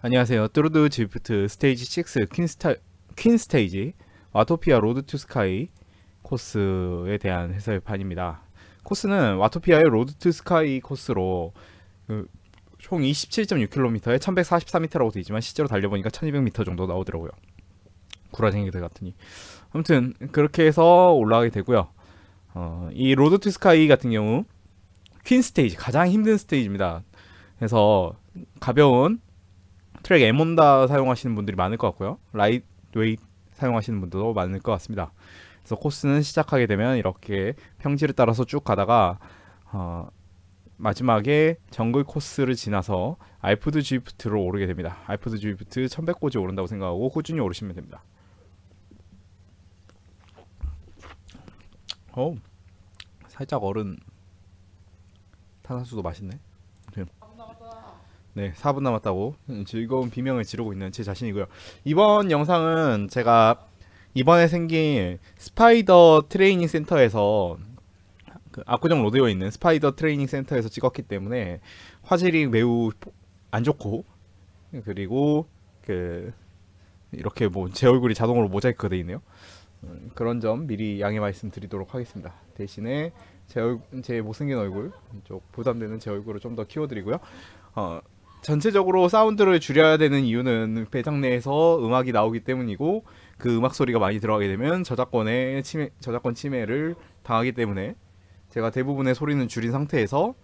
안녕하세요. 뚜루드 지프트 스테이지 6 퀸 스테이지 와토피아 로드 투 스카이 코스에 대한 해설판입니다. 코스는 와토피아의 로드 투 스카이 코스로 총 27.6km에 1143m라고 되어 있지만 실제로 달려보니까 1200m 정도 나오더라고요. 구라쟁이들 같으니. 아무튼 그렇게 해서 올라가게 되고요. 이 로드 투 스카이 같은 경우 퀸 스테이지, 가장 힘든 스테이지입니다. 그래서 가벼운 트랙 에몬다 사용하시는 분들이 많을 것 같고요. 라이트 웨이트 사용하시는 분들도 많을 것 같습니다. 그래서 코스는 시작하게 되면 이렇게 평지를 따라서 쭉 가다가 마지막에 정글 코스를 지나서 알프드 주이프트로 오르게 됩니다. 알프드 주이프트 1100고지 오른다고 생각하고 꾸준히 오르시면 됩니다. 살짝 얼은 탄산수도 맛있네. 네, 4분 남았다고 즐거운 비명을 지르고 있는 제 자신이고요. 이번 영상은 제가 이번에 생긴 스파이더 트레이닝 센터에서 압구정 로데오에 있는 스파이더 트레이닝 센터에서 찍었기 때문에 화질이 매우 안 좋고, 그리고 이렇게 뭐 제 얼굴이 자동으로 모자이크가 되어 있네요. 그런 점 미리 양해 말씀드리도록 하겠습니다. 대신에 제 못생긴 얼굴, 좀 부담되는 제 얼굴을 좀 더 키워드리고요. 전체적으로 사운드를 줄여야 되는 이유는 배장 내에서 음악이 나오기 때문이고, 그 음악 소리가 많이 들어가게 되면 저작권 침해를 당하기 때문에 제가 대부분의 소리는 줄인 상태에서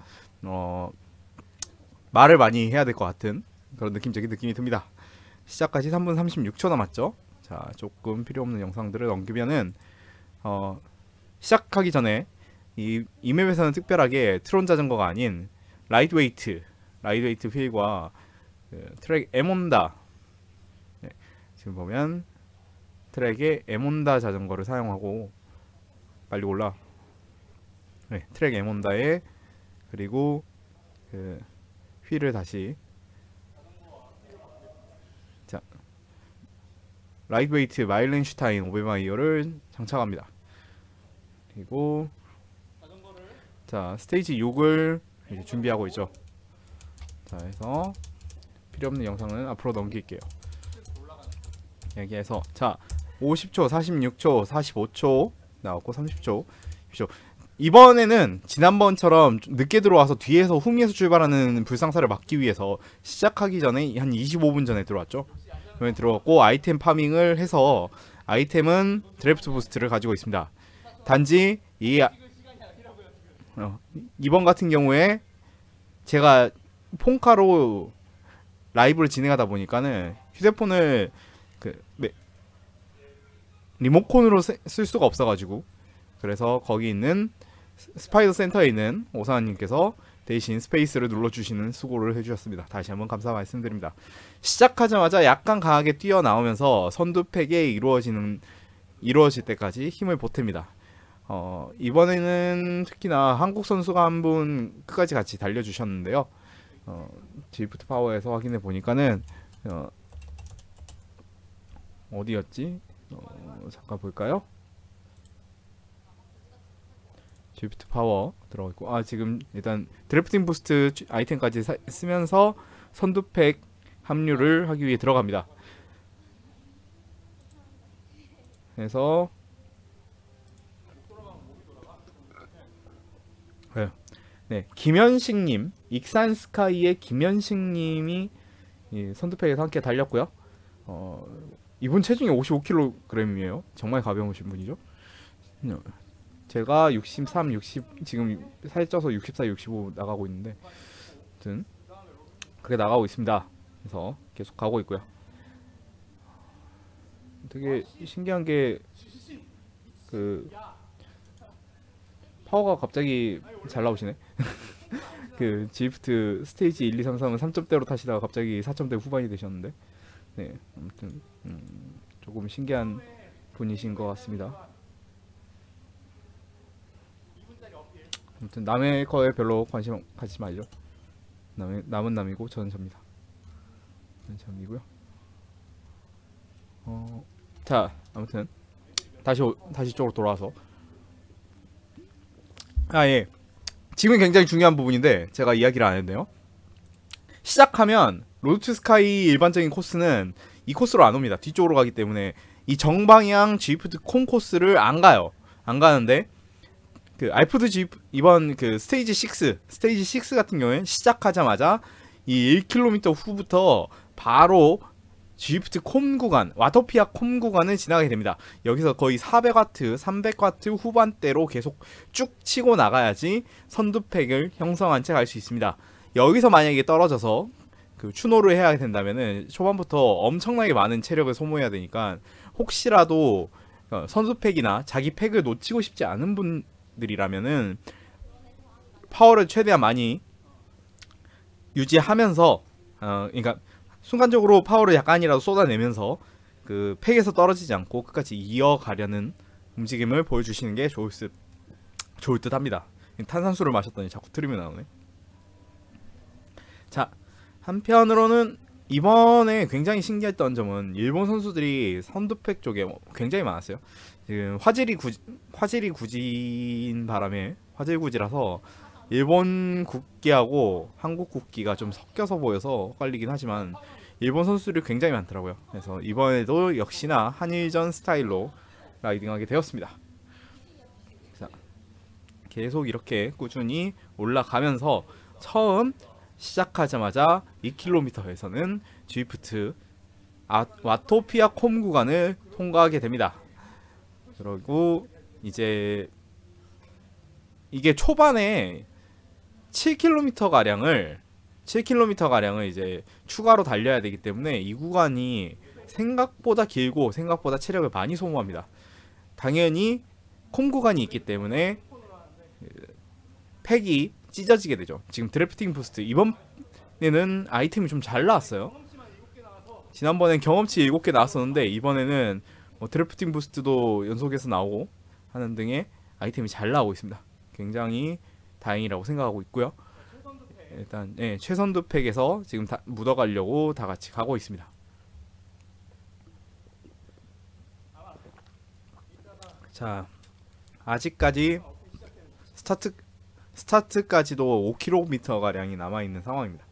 말을 많이 해야 될 것 같은 그런 느낌적인 느낌이 듭니다. 시작까지 3분 36초 남았죠. 자, 조금 필요 없는 영상들을 넘기면은 시작하기 전에 이 맵에서는 특별하게 트론 자전거가 아닌 라이트웨이트 휠과 트랙 에몬다, 네, 지금 보면 트랙에 에몬다 자전거를 사용하고 빨리 올라. 네, 트랙 에몬다에 그리고 휠을 다시 자 라이트웨이트 마일렌슈타인 오베마이어를 장착합니다. 그리고 자 스테이지 6을 이제 준비하고 있죠. 자, 해서 필요 없는 영상은 앞으로 넘길게요. 여기에서 자 50초, 46초, 45초 나왔고 30초. 이번에는 지난번처럼 늦게 들어와서 뒤에서 후미에서 출발하는 불상사를 막기 위해서 시작하기 전에 한 25분 전에 들어왔죠. 그러면 들어왔고 아이템 파밍을 해서 아이템은 드래프트 부스트를 가지고 있습니다. 단지 이번 같은 경우에 제가 폰카로 라이브를 진행하다 보니까는 휴대폰을 리모컨으로 쓸 수가 없어가지고, 그래서 거기 있는 스파이더 센터에 있는 오사원님께서 대신 스페이스를 눌러주시는 수고를 해주셨습니다. 다시 한번 감사 말씀드립니다. 시작하자마자 약간 강하게 뛰어나오면서 선두팩에 이루어질 때까지 힘을 보탭니다. 이번에는 특히나 한국 선수가 한 분 끝까지 같이 달려주셨는데요. 지프트 파워에서 확인해 보니까는 어디였지? 잠깐 볼까요? 지프트 파워 들어가 있고, 지금 일단 드래프팅 부스트 아이템까지 쓰면서 선두팩 합류를 하기 위해 들어갑니다. 그래서 네, 김현식님, 익산스카이의 김현식님이 선두팩에서 함께 달렸고요. 이분 체중이 55kg이에요. 정말 가벼우신 분이죠. 제가 63, 60 지금 살쪄서 64, 65 나가고 있는데, 아무튼 그렇게 나가고 있습니다. 그래서 계속 가고 있고요. 되게 신기한 게 파워가 갑자기 잘 나오시네. 지프트 스테이지 1, 2, 3, 4은 3점대로 타시다가 갑자기 4점대 후반이 되셨는데, 네, 아무튼 조금 신기한 분이신 것 같습니다. 아무튼 남의 거에 별로 관심 갖지 말죠. 남은 남이고 저는 접니다. 저는 접이고요. 자, 아무튼 다시 쪽으로 돌아와서 예, 지금 굉장히 중요한 부분인데 제가 이야기를 안 했네요. 시작하면 로드 투 스카이 일반적인 코스는 이 코스로 안 옵니다. 뒤쪽으로 가기 때문에 이 정방향 G프트 콘 코스를 안 가요. 안 가는데 그 알프드 G 이번 그 스테이지 6 같은 경우엔 시작하자마자 이 1km 후부터 바로 G프트 콤 구간, 와토피아 콤 구간을 지나게 됩니다. 여기서 거의 400W, 300W 후반대로 계속 쭉 치고 나가야지 선두팩을 형성한 채 갈 수 있습니다. 여기서 만약에 떨어져서 그 추노를 해야 된다면은 초반부터 엄청나게 많은 체력을 소모해야 되니까 혹시라도 선수팩이나 자기 팩을 놓치고 싶지 않은 분들이라면은 파워를 최대한 많이 유지하면서 그러니까 순간적으로 파워를 약간이라도 쏟아내면서 그 팩에서 떨어지지 않고 끝까지 이어가려는 움직임을 보여주시는 게 좋을 듯 합니다. 탄산수를 마셨더니 자꾸 트림이 나오네. 자, 한편으로는 이번에 굉장히 신기했던 점은 일본 선수들이 선두팩 쪽에 굉장히 많았어요. 지금 화질이 굳인 바람에 화질 굳이라서 일본 국기하고 한국 국기가 좀 섞여서 보여서 헷갈리긴 하지만 일본 선수들이 굉장히 많더라고요. 그래서 이번에도 역시나 한일전 스타일로 라이딩하게 되었습니다. 자, 계속 이렇게 꾸준히 올라가면서 처음 시작하자마자 2km에서는 G프트 와토피아 콤 구간을 통과하게 됩니다. 그리고 이제 이게 초반에 7km 가량을 이제 추가로 달려야 되기 때문에 이 구간이 생각보다 길고 생각보다 체력을 많이 소모합니다. 당연히 콤 구간이 있기 때문에 팩이 찢어지게 되죠. 지금 드래프팅 부스트 이번에는 아이템이 좀 잘 나왔어요. 지난번엔 경험치 7개 나왔었는데 이번에는 뭐 드래프팅 부스트도 연속해서 나오고 하는 등의 아이템이 잘 나오고 있습니다. 굉장히 다행이라고 생각하고 있고요. 일단 최선두 팩에서 지금 다 묻어가려고 다 같이 가고 있습니다. 자, 아직까지 스타트까지도 5km 가량이 남아있는 상황입니다.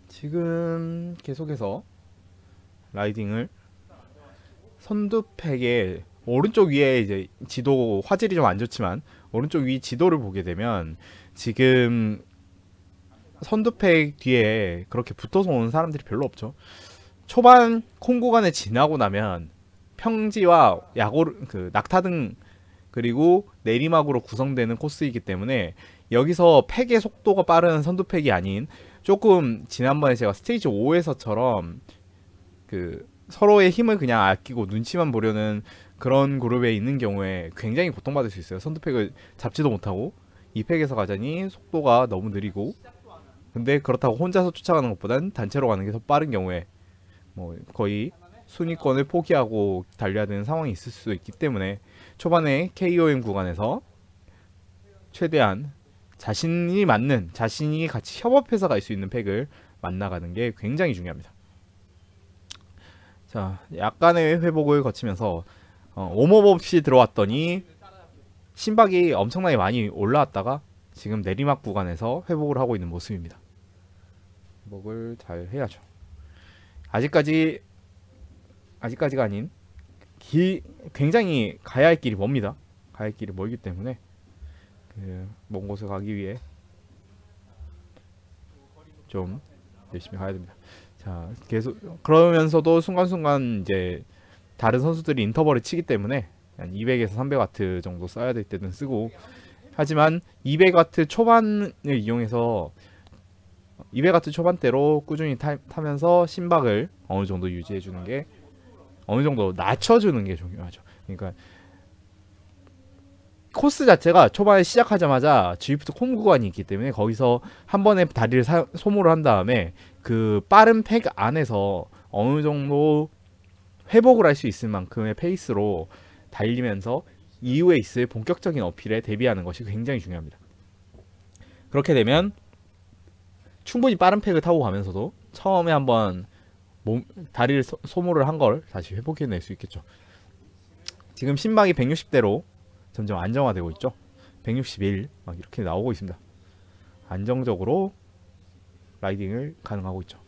지금 계속해서 라이딩을 선두팩의 오른쪽 위에 이제 지도 화질이 좀 안 좋지만 오른쪽 위 지도를 보게 되면 지금 선두팩 뒤에 그렇게 붙어서 오는 사람들이 별로 없죠. 초반 콩 구간을 지나고 나면 평지와 야골 그 낙타등 그리고 내리막으로 구성되는 코스이기 때문에 여기서 팩의 속도가 빠른 선두팩이 아닌 조금 지난번에 제가 스테이지 5에서처럼 그 서로의 힘을 그냥 아끼고 눈치만 보려는 그런 그룹에 있는 경우에 굉장히 고통받을 수 있어요. 선두팩을 잡지도 못하고 이 팩에서 가자니 속도가 너무 느리고 근데 그렇다고 혼자서 쫓아가는 것보단 단체로 가는 게 더 빠른 경우에 뭐 거의 순위권을 포기하고 달려야 되는 상황이 있을 수도 있기 때문에 초반에 KOM 구간에서 최대한 자신이 같이 협업해서 갈 수 있는 팩을 만나가는 게 굉장히 중요합니다. 자, 약간의 회복을 거치면서 웜업 없이 들어왔더니 심박이 엄청나게 많이 올라왔다가 지금 내리막 구간에서 회복을 하고 있는 모습입니다. 회복을 잘 해야죠. 아직까지가 아닌 굉장히 가야 할 길이 멉니다. 가야 할 길이 멀기 때문에 먼 곳에 가기 위해 좀 열심히 가야 됩니다. 자, 계속 그러면서도 순간순간 이제 다른 선수들이 인터벌을 치기 때문에 한 200에서 300W 정도 써야 될 때는 쓰고 하지만 200W 초반을 이용해서 200W 초반대로 꾸준히 타면서 심박을 어느 정도 유지해 주는 게 어느 정도 낮춰주는 게 중요하죠. 그러니까 코스 자체가 초반에 시작하자마자 G프트 콤 구간이 있기 때문에 거기서 한 번에 다리를 소모를 한 다음에 그 빠른 팩 안에서 어느 정도 회복을 할 수 있을 만큼의 페이스로 달리면서 이후에 있을 본격적인 어필에 대비하는 것이 굉장히 중요합니다. 그렇게 되면 충분히 빠른 팩을 타고 가면서도 처음에 한번 다리를 소모를 한 걸 다시 회복해낼 수 있겠죠. 지금 심박이 160대로 점점 안정화되고 있죠. 161 막 이렇게 나오고 있습니다. 안정적으로 라이딩을 가능하고 있죠.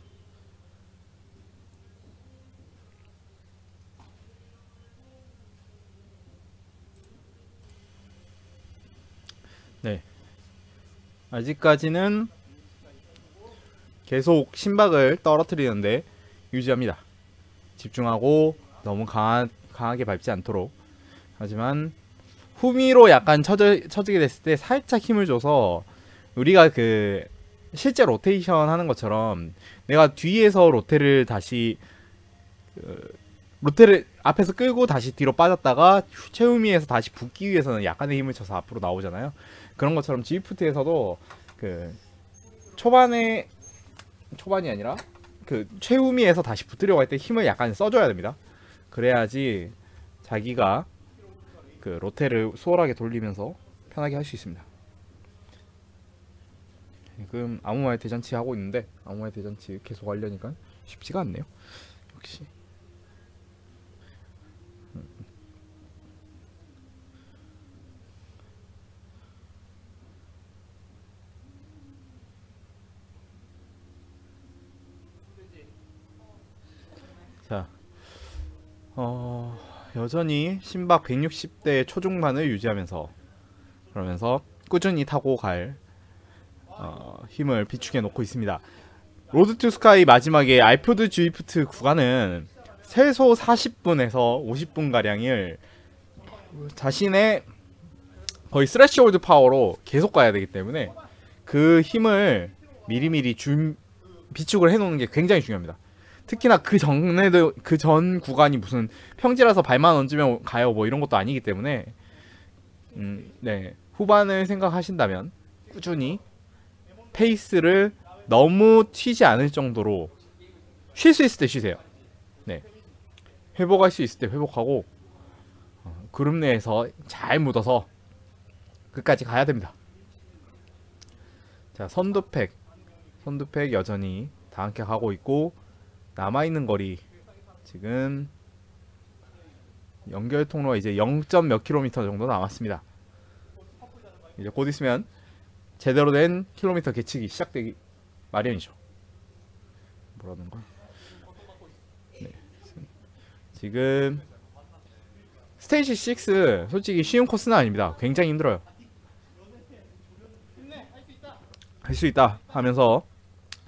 네, 아직까지는 계속 심박을 떨어뜨리는데 유지합니다. 집중하고 너무 강하게 밟지 않도록. 하지만 후미로 약간 처지게 됐을 때 살짝 힘을 줘서 우리가 그 실제 로테이션 하는 것처럼 내가 뒤에서 로테를 다시 로테를 앞에서 끌고 다시 뒤로 빠졌다가 최후미에서 다시 붙기 위해서는 약간의 힘을 줘서 앞으로 나오잖아요. 그런 것처럼 G프트에서도 그 초반이 아니라 그 최후미에서 다시 붙으려고 할 때 힘을 약간 써줘야 됩니다. 그래야지 자기가 그 로테를 수월하게 돌리면서 편하게 할 수 있습니다. 지금 아무 말 대잔치 하고 있는데 아무 말 대잔치 계속 하려니까 쉽지가 않네요. 역시. 자, 여전히 심박 160대 초중반을 유지하면서 그러면서 꾸준히 타고 갈 힘을 비축해 놓고 있습니다. 로드 투 스카이 마지막에 알프드 주이프트 구간은 최소 40분에서 50분 가량을 자신의 거의 스레시홀드 파워로 계속 가야 되기 때문에 그 힘을 미리미리 비축을 해놓는 게 굉장히 중요합니다. 특히나 그 전에도 그 전 구간이 무슨 평지라서 발만 얹으면 가요 뭐 이런 것도 아니기 때문에 네, 후반을 생각하신다면 꾸준히 페이스를 너무 튀지 않을 정도로 쉴 수 있을 때 쉬세요. 네, 회복할 수 있을 때 회복하고 그룹 내에서 잘 묻어서 끝까지 가야 됩니다. 자, 선두팩 여전히 다 함께 가고 있고 남아있는 거리 지금 연결 통로가 이제 0. 몇 킬로미터 정도 남았습니다. 이제 곧 있으면 제대로 된 킬로미터 계측이 시작되기 마련이죠. 뭐라는 거야? 네. 지금 스테이지 6 솔직히 쉬운 코스는 아닙니다. 굉장히 힘들어요. 할 수 있다 하면서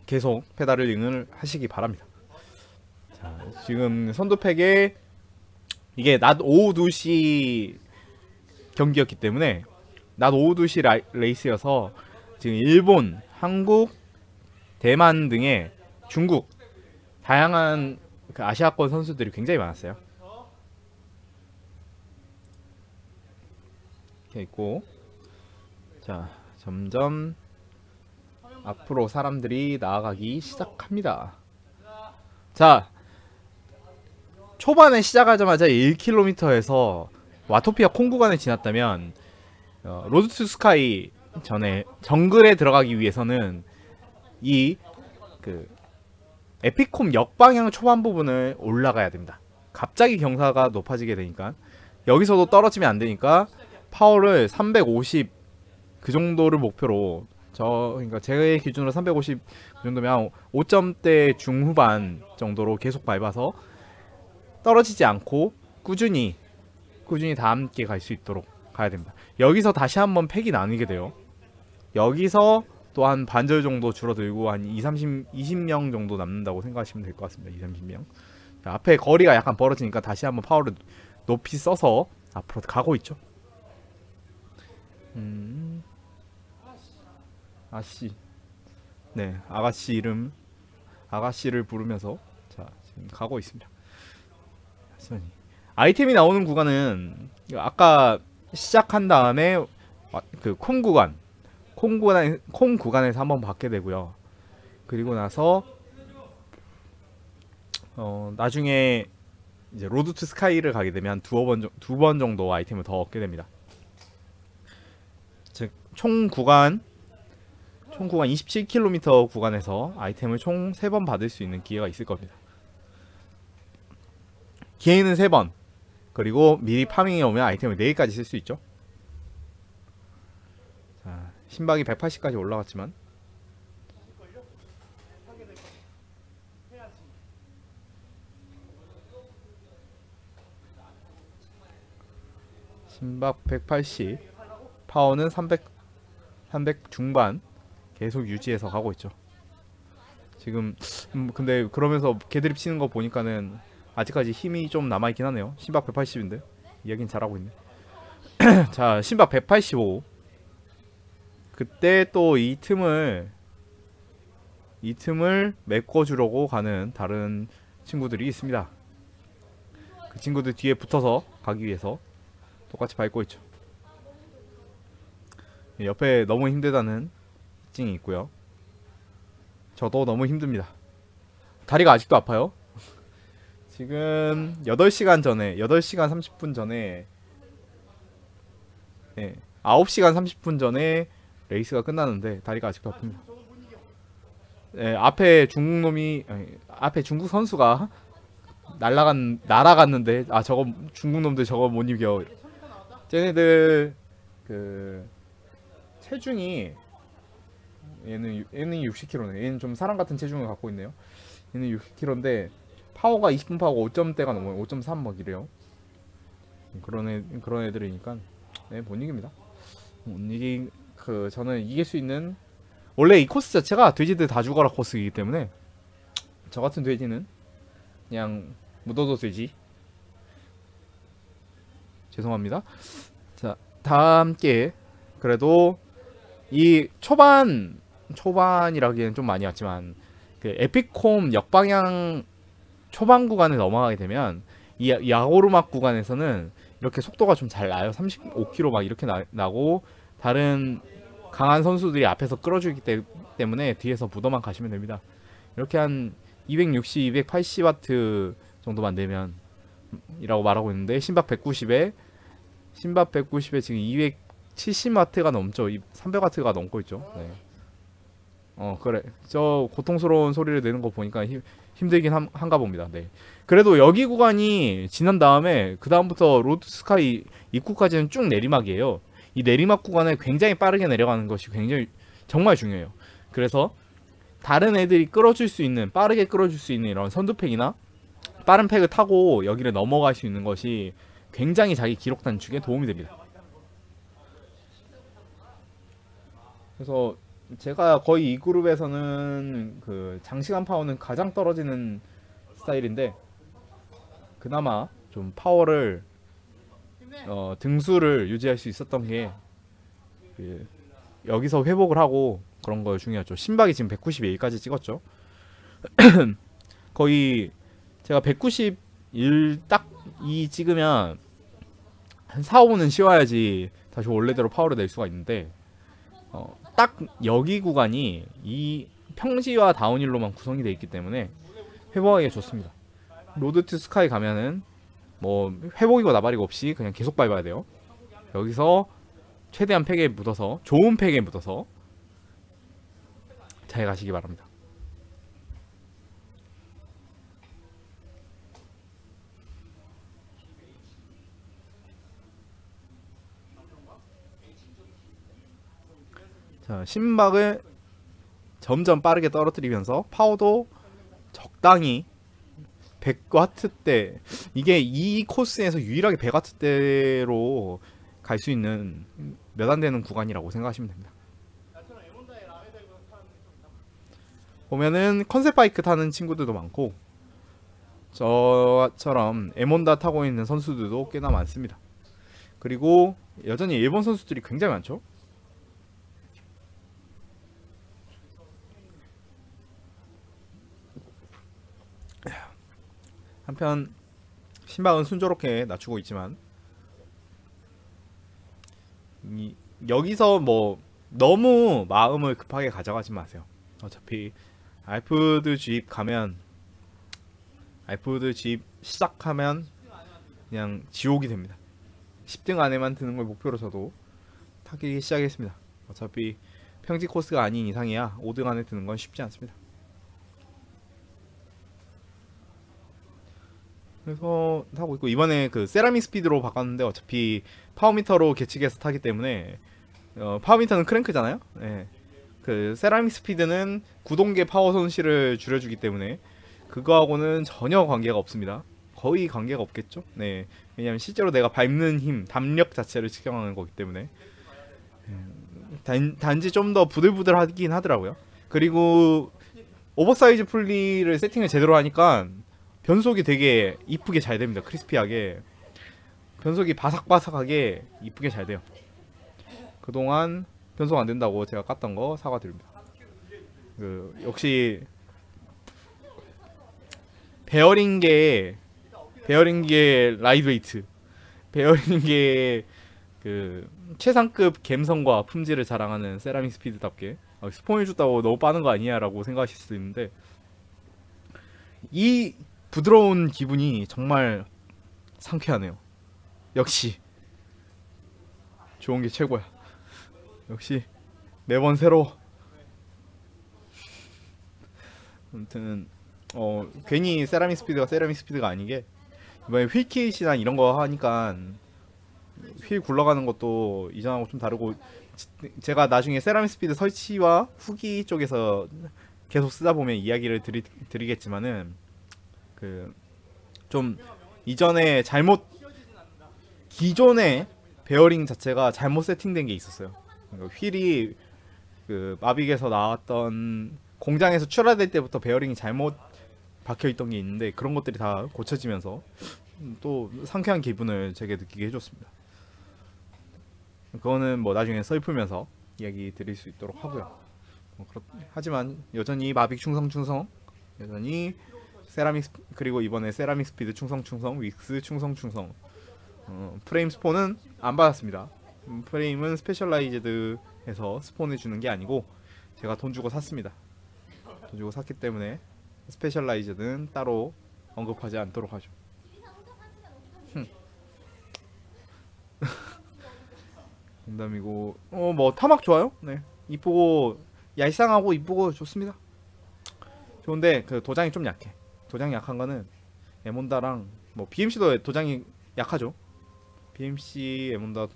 계속 페달을 응원하시기 바랍니다. 자, 지금 선두팩에 이게 낮 오후 2시 경기였기 때문에 낮 오후 2시 레이스여서 지금 일본, 한국, 대만 등의 중국 다양한 그 아시아권 선수들이 굉장히 많았어요. 이렇게 있고 자, 점점 앞으로 사람들이 나아가기 시작합니다. 자, 초반에 시작하자마자 1km에서 와토피아 콩 구간을 지났다면 로드 투 스카이 전에 정글에 들어가기 위해서는 이 그 에피콤 역방향 초반 부분을 올라가야 됩니다. 갑자기 경사가 높아지게 되니까 여기서도 떨어지면 안 되니까 파워를 350 그 정도를 목표로 그러니까 제 기준으로 350 그 정도면 5점대 중후반 정도로 계속 밟아서 떨어지지 않고 꾸준히 다 함께 갈 수 있도록 가야 됩니다. 여기서 다시 한번 팩이 나뉘게 돼요. 여기서 또 한 반절 정도 줄어들고 한 20명 정도 남는다고 생각하시면 될 것 같습니다. 30명. 앞에 거리가 약간 벌어지니까 다시 한번 파워를 높이 써서 앞으로 가고 있죠. 아씨, 네, 아가씨 이름 아가씨를 부르면서 자 지금 가고 있습니다. 아이템이 나오는 구간은 아까 시작한 다음에 그 콩 구간에서 한번 받게 되고요. 그리고 나서 나중에 이제 로드 투 스카이를 가게 되면 두 번 정도 아이템을 더 얻게 됩니다. 즉 총 구간 27km 구간에서 아이템을 총 3번 받을 수 있는 기회가 있을 겁니다. 기회는 3번. 그리고 미리 파밍해 오면 아이템을 4개까지 쓸 수 있죠. 신박이 180까지 올라갔지만 신박 180, 파워는 300 중반 계속 유지해서 가고 있죠. 지금 근데 그러면서 개드립 치는 거 보니까는 아직까지 힘이 좀 남아있긴 하네요. 신박 180인데 이야기는 잘하고 있네. 자, 신박 185. 그때 또 이 틈을 메꿔주려고 가는 다른 친구들이 있습니다. 그 친구들 뒤에 붙어서 가기 위해서 똑같이 밟고 있죠. 옆에 너무 힘들다는 찡이 있고요. 저도 너무 힘듭니다. 다리가 아직도 아파요. 지금 8시간 30분 전에 9시간 30분 전에 레이스가 끝나는데 다리가 아직도 아픕니다. 앞에 중국 선수가 날아갔는데 저거 중국 놈들 저거 못 이겨. 쟤네들 그 체중이 얘는 60kg네. 얘는 좀 사람 같은 체중을 갖고 있네요. 얘는 60kg인데 파워가 20분 파워가 5점대가 넘어요. 5.3 막 이래요. 그런 애들이니까 못 이깁니다. 저는 이길 수 있는, 원래 이 코스 자체가 돼지들 다 죽어라 코스이기 때문에 저 같은 돼지는 그냥 묻어도 되지. 죄송합니다. 자, 다 함께 그래도 이 초반이라기엔 좀 많이 왔지만 그 에픽홈 역방향 초반 구간에 넘어가게 되면 이 야오르막 구간에서는 이렇게 속도가 좀 잘 나요. 35km 막 이렇게 나고 다른 강한 선수들이 앞에서 끌어주기 때문에 뒤에서 묻어만 가시면 됩니다. 이렇게 한 260, 280W 정도만 되면 이라고 말하고 있는데 신박 190에 지금 270W가 넘죠. 300W가 넘고 있죠. 그래. 저 고통스러운 소리를 내는 거 보니까 힘들긴 한가 봅니다. 그래도 여기 구간이 지난 다음에 그 다음부터 로드 스카이 입구까지는 쭉 내리막이에요. 이 내리막 구간을 굉장히 빠르게 내려가는 것이 정말 중요해요. 그래서 다른 애들이 빠르게 끌어줄 수 있는 이런 선두팩이나 빠른 팩을 타고 여기를 넘어갈 수 있는 것이 굉장히 자기 기록 단축에 도움이 됩니다. 그래서 제가 거의 이 그룹에서는 그 장시간 파워는 가장 떨어지는 스타일인데 그나마 좀 파워를 등수를 유지할 수 있었던 게 여기서 회복을 하고 그런 거 중요하죠. 신박이 지금 191까지 찍었죠. 거의 제가 191 딱 2 찍으면 한 4, 5는 쉬어야지 다시 원래대로 파워를 낼 수가 있는데 딱 여기 구간이 이 평지와 다운힐로만 구성이 되어 있기 때문에 회복하기가 좋습니다. 로드 투 스카이 가면은 뭐 회복이고 나발이고 없이 그냥 계속 밟아야 돼요. 여기서 최대한 팩에 묻어서, 좋은 팩에 묻어서 잘 가시기 바랍니다. 자, 심박을 점점 빠르게 떨어뜨리면서 파워도 적당히 100W대, 이게 이 코스에서 유일하게 100W대로 갈 수 있는 몇 안 되는 구간이라고 생각하시면 됩니다. 보면은 컨셉 바이크 타는 친구들도 많고 저처럼 에몬다 타고 있는 선수들도 꽤나 많습니다. 그리고 여전히 일본 선수들이 굉장히 많죠. 한편 신박은 순조롭게 낮추고 있지만 여기서 뭐 너무 마음을 급하게 가져가지 마세요. 어차피 알프드 집 시작하면 그냥 지옥이 됩니다. 10등 안에만 드는 걸 목표로 저도 타기 시작했습니다. 어차피 평지 코스가 아닌 이상이야 5등 안에 드는 건 쉽지 않습니다. 그래서 타고 있고, 이번에 그 세라믹 스피드로 바꿨는데 어차피 파워미터로 계측해서 타기 때문에 파워미터는 크랭크잖아요. 네. 그 세라믹 스피드는 구동계 파워 손실을 줄여주기 때문에 그거하고는 전혀 관계가 없습니다. 거의 관계가 없겠죠. 네. 왜냐면 실제로 내가 밟는 힘, 담력 자체를 측정하는 거기 때문에 단지 좀 더 부들부들하긴 하더라고요. 그리고 오버사이즈 풀리를 세팅을 제대로 하니까 변속이 되게 이쁘게 잘 됩니다. 크리스피하게 변속이 바삭바삭하게 이쁘게 잘 돼요. 그동안 변속 안 된다고 제가 깠던 거 사과드립니다. 역시 베어링계 라이트웨이트, 베어링계 그 최상급 감성과 품질을 자랑하는 세라믹 스피드답게 스폰해줬다고 너무 빠는 거 아니야 라고 생각하실 수 있는데, 이 부드러운 기분이 정말 상쾌하네요. 역시 좋은 게 최고야. 역시 매번 새로워. 아무튼 괜히 세라믹 스피드가 아니게 이번에 휠킷이나 이런 거 하니까 휠 굴러가는 것도 이전하고 좀 다르고, 제가 나중에 세라믹 스피드 설치와 후기 쪽에서 계속 쓰다 보면 이야기를 드리겠지만은 그 좀 이전에 기존의 베어링 자체가 잘못 세팅된 게 있었어요. 휠이 그 마빅에서 나왔던 공장에서 출하될 때부터 베어링이 잘못 박혀있던 게 있는데, 그런 것들이 다 고쳐지면서 또 상쾌한 기분을 제게 느끼게 해줬습니다. 그거는 뭐 나중에 썰풀면서 이야기 드릴 수 있도록 하고요. 하지만 여전히 마빅 충성, 여전히 세라믹, 그리고 이번에 세라믹 스피드 충성, 윅스 충성. 프레임 스폰은 안 받았습니다. 프레임은 스페셜라이즈드에서 스폰해주는 게 아니고 제가 돈 주고 샀습니다. 돈 주고 샀기 때문에 스페셜라이즈드는 따로 언급하지 않도록 하죠. 농담이고 뭐 타막 좋아요. 네, 이쁘고 얄쌍하고 이쁘고 좋습니다. 좋은데 그 도장이 좀 약해. 도장이 약한 거는 에몬다랑 뭐 BMC도 도장이 약하죠. BMC 에몬다,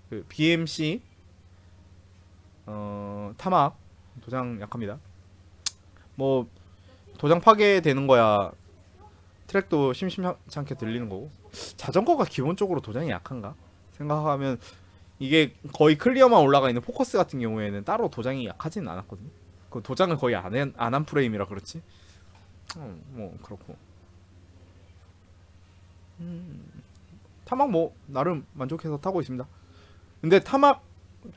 그 BMC 타막 도장 약합니다. 뭐 도장 파괴되는 거야 트랙도 심심찮게 들리는 거고, 자전거가 기본적으로 도장이 약한가 생각하면 이게 거의 클리어만 올라가 있는 포커스 같은 경우에는 따로 도장이 약하지는 않았거든요. 그 도장을 거의 안 한 프레임이라 그렇지. 뭐 그렇고 타막 뭐 나름 만족해서 타고 있습니다. 근데 타막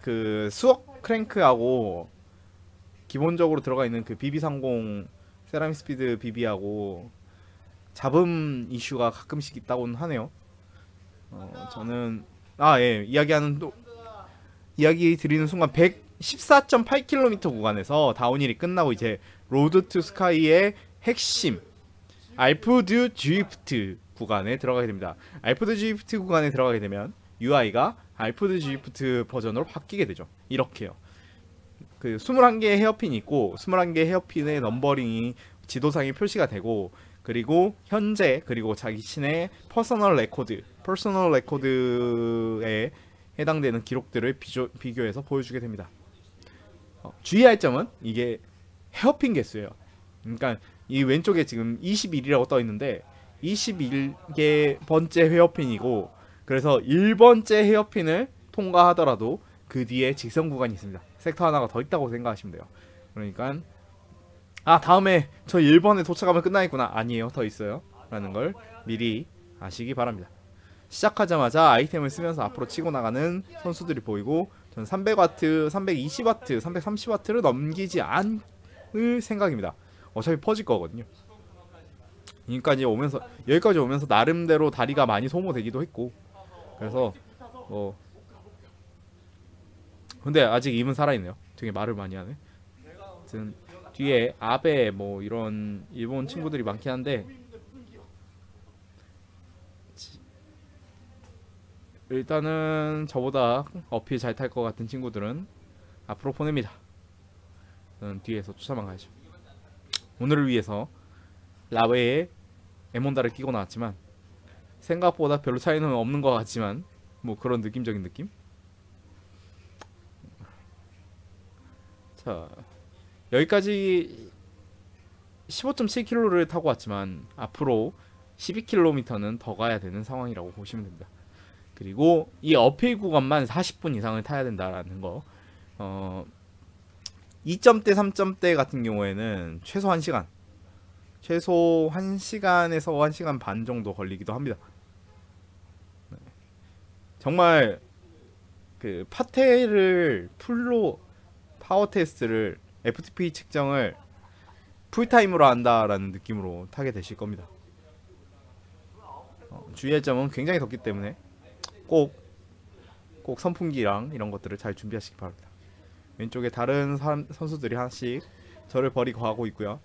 그 수억 크랭크하고 기본적으로 들어가 있는 그 BB30 세라믹 스피드 BB하고 잡음 이슈가 가끔씩 있다고는 하네요. 저는 예, 이야기 드리는 순간 114.8km 구간에서 다운힐이 끝나고 이제 로드 투 스카이의 핵심 알프드 드리프트 구간에 들어가게 됩니다. 알프드 드리프트 구간에 들어가게 되면 UI가 알프드 드리프트 버전으로 바뀌게 되죠. 이렇게요. 그 21개의 헤어핀이 있고 21개의 헤어핀의 넘버링이 지도상에 표시가 되고, 그리고 현재 그리고 자기 신의 퍼스널 레코드에 해당되는 기록들을 비교해서 보여주게 됩니다. 주의할 점은 이게 헤어핀 개수예요. 그러니까 이 왼쪽에 지금 21이라고 떠 있는데 21개 번째 헤어핀이고, 그래서 1번째 헤어핀을 통과하더라도 그 뒤에 직선 구간이 있습니다. 섹터 하나가 더 있다고 생각하시면 돼요. 그러니까 다음에 저 1번에 도착하면 끝나겠구나, 아니에요, 더 있어요 라는 걸 미리 아시기 바랍니다. 시작하자마자 아이템을 쓰면서 앞으로 치고 나가는 선수들이 보이고, 전 300W, 320W, 330W를 넘기지 않을 생각입니다. 어차피 퍼질 거거든요. 여기까지 오면서 나름대로 다리가 많이 소모되기도 했고, 그래서 근데 아직 임은 살아있네요. 되게 말을 많이 하네. 아무튼 뒤에 아베 뭐 이런 일본 친구들이 많긴 한데, 일단은 저보다 어필 잘 탈 것 같은 친구들은 앞으로 보냅니다. 저는 뒤에서 쫓아만 가야죠. 오늘을 위해서 라웨에 에몬다를 끼고 나왔지만 생각보다 별로 차이는 없는 것 같지만 뭐 그런 느낌적인 느낌? 자, 여기까지 15.7km를 타고 왔지만 앞으로 12km는 더 가야 되는 상황이라고 보시면 됩니다. 그리고 이 어필 구간만 40분 이상을 타야 된다라는 거. 2점대, 3점대 같은 경우에는 최소 1시간, 최소 1시간에서 1시간 반 정도 걸리기도 합니다. 정말 그 파테를 풀로 파워 테스트를 FTP 측정을 풀타임으로 한다라는 느낌으로 타게 되실 겁니다. 주의할 점은 굉장히 덥기 때문에 꼭 선풍기랑 이런 것들을 잘 준비하시기 바랍니다. 왼쪽에 다른 선수들이 하나씩 저를 버리고 가고 있고요.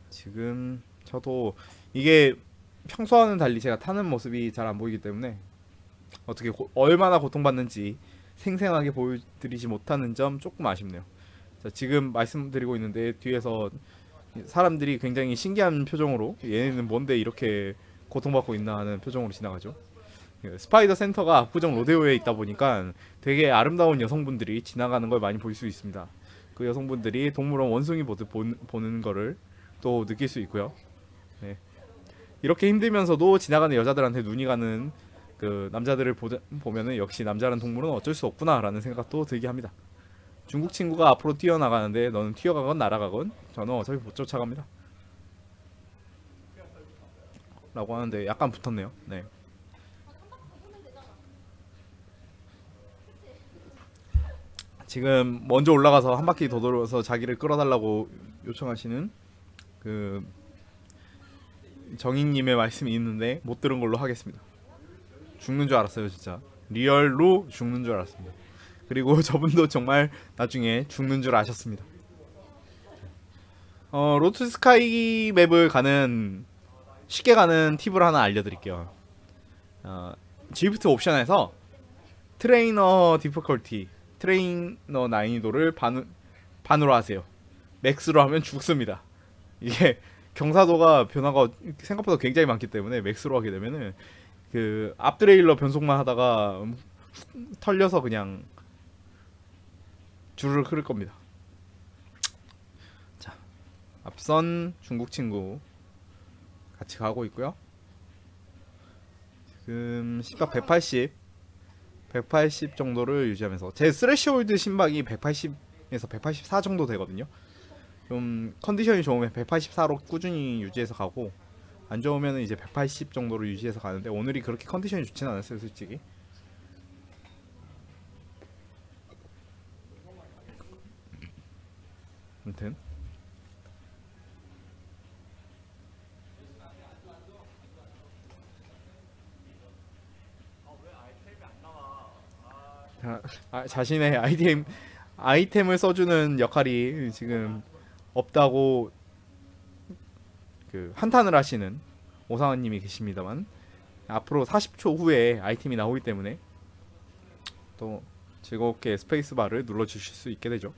지금 저도 이게 평소와는 달리 제가 타는 모습이 잘 안 보이기 때문에 어떻게 얼마나 고통받는지 생생하게 보여드리지 못하는 점 조금 아쉽네요. 자, 지금 말씀드리고 있는데 뒤에서 사람들이 굉장히 신기한 표정으로 얘네는 뭔데 이렇게 고통받고 있나 하는 표정으로 지나가죠. 스파이더 센터가 압구정 로데오에 있다 보니까 되게 아름다운 여성분들이 지나가는 걸 많이 볼 수 있습니다. 그 여성분들이 동물원 원숭이 보듯 보는 거를 또 느낄 수 있고요. 네. 이렇게 힘들면서도 지나가는 여자들한테 눈이 가는 그 남자들을 보면은 역시 남자란 동물은 어쩔 수 없구나 라는 생각도 들게 합니다. 중국 친구가 앞으로 뛰어나가는데 너는 튀어가건 날아가건 저는 어차피 못 쫓아갑니다 라고 하는데 약간 붙었네요. 네. 지금 먼저 올라가서 한 바퀴 더 돌아서 자기를 끌어달라고 요청하시는 그 정인님의 말씀이 있는데 못 들은 걸로 하겠습니다. 죽는 줄 알았어요. 진짜 리얼로 죽는 줄 알았습니다. 그리고 저분도 정말 나중에 죽는 줄 아셨습니다. 로드 스카이 맵을 쉽게 가는 팁을 하나 알려드릴게요. 지프트 옵션에서 트레이너 디피컬티, 트레이너 난이도를 반으로 하세요. 맥스로 하면 죽습니다. 이게 경사도가 변화가 생각보다 굉장히 많기 때문에 맥스로 하게 되면은 그 앞드레일러 변속만 하다가 털려서 그냥 줄을 흐를 겁니다. 자, 앞선 중국 친구 같이 가고 있고요. 지금 심박 180 정도를 유지하면서 제 스레시홀드 심박이 180에서 184 정도 되거든요. 좀 컨디션이 좋으면 184로 꾸준히 유지해서 가고 안 좋으면 이제 180 정도로 유지해서 가는데 오늘이 그렇게 컨디션이 좋진 않았어요, 솔직히. 아무튼 자신의 아이템을 써주는 역할이 지금 없다고 그 한탄을 하시는 오상원님이 계십니다만 앞으로 40초 후에 아이템이 나오기 때문에 또 즐겁게 스페이스바를 눌러주실 수 있게 되죠.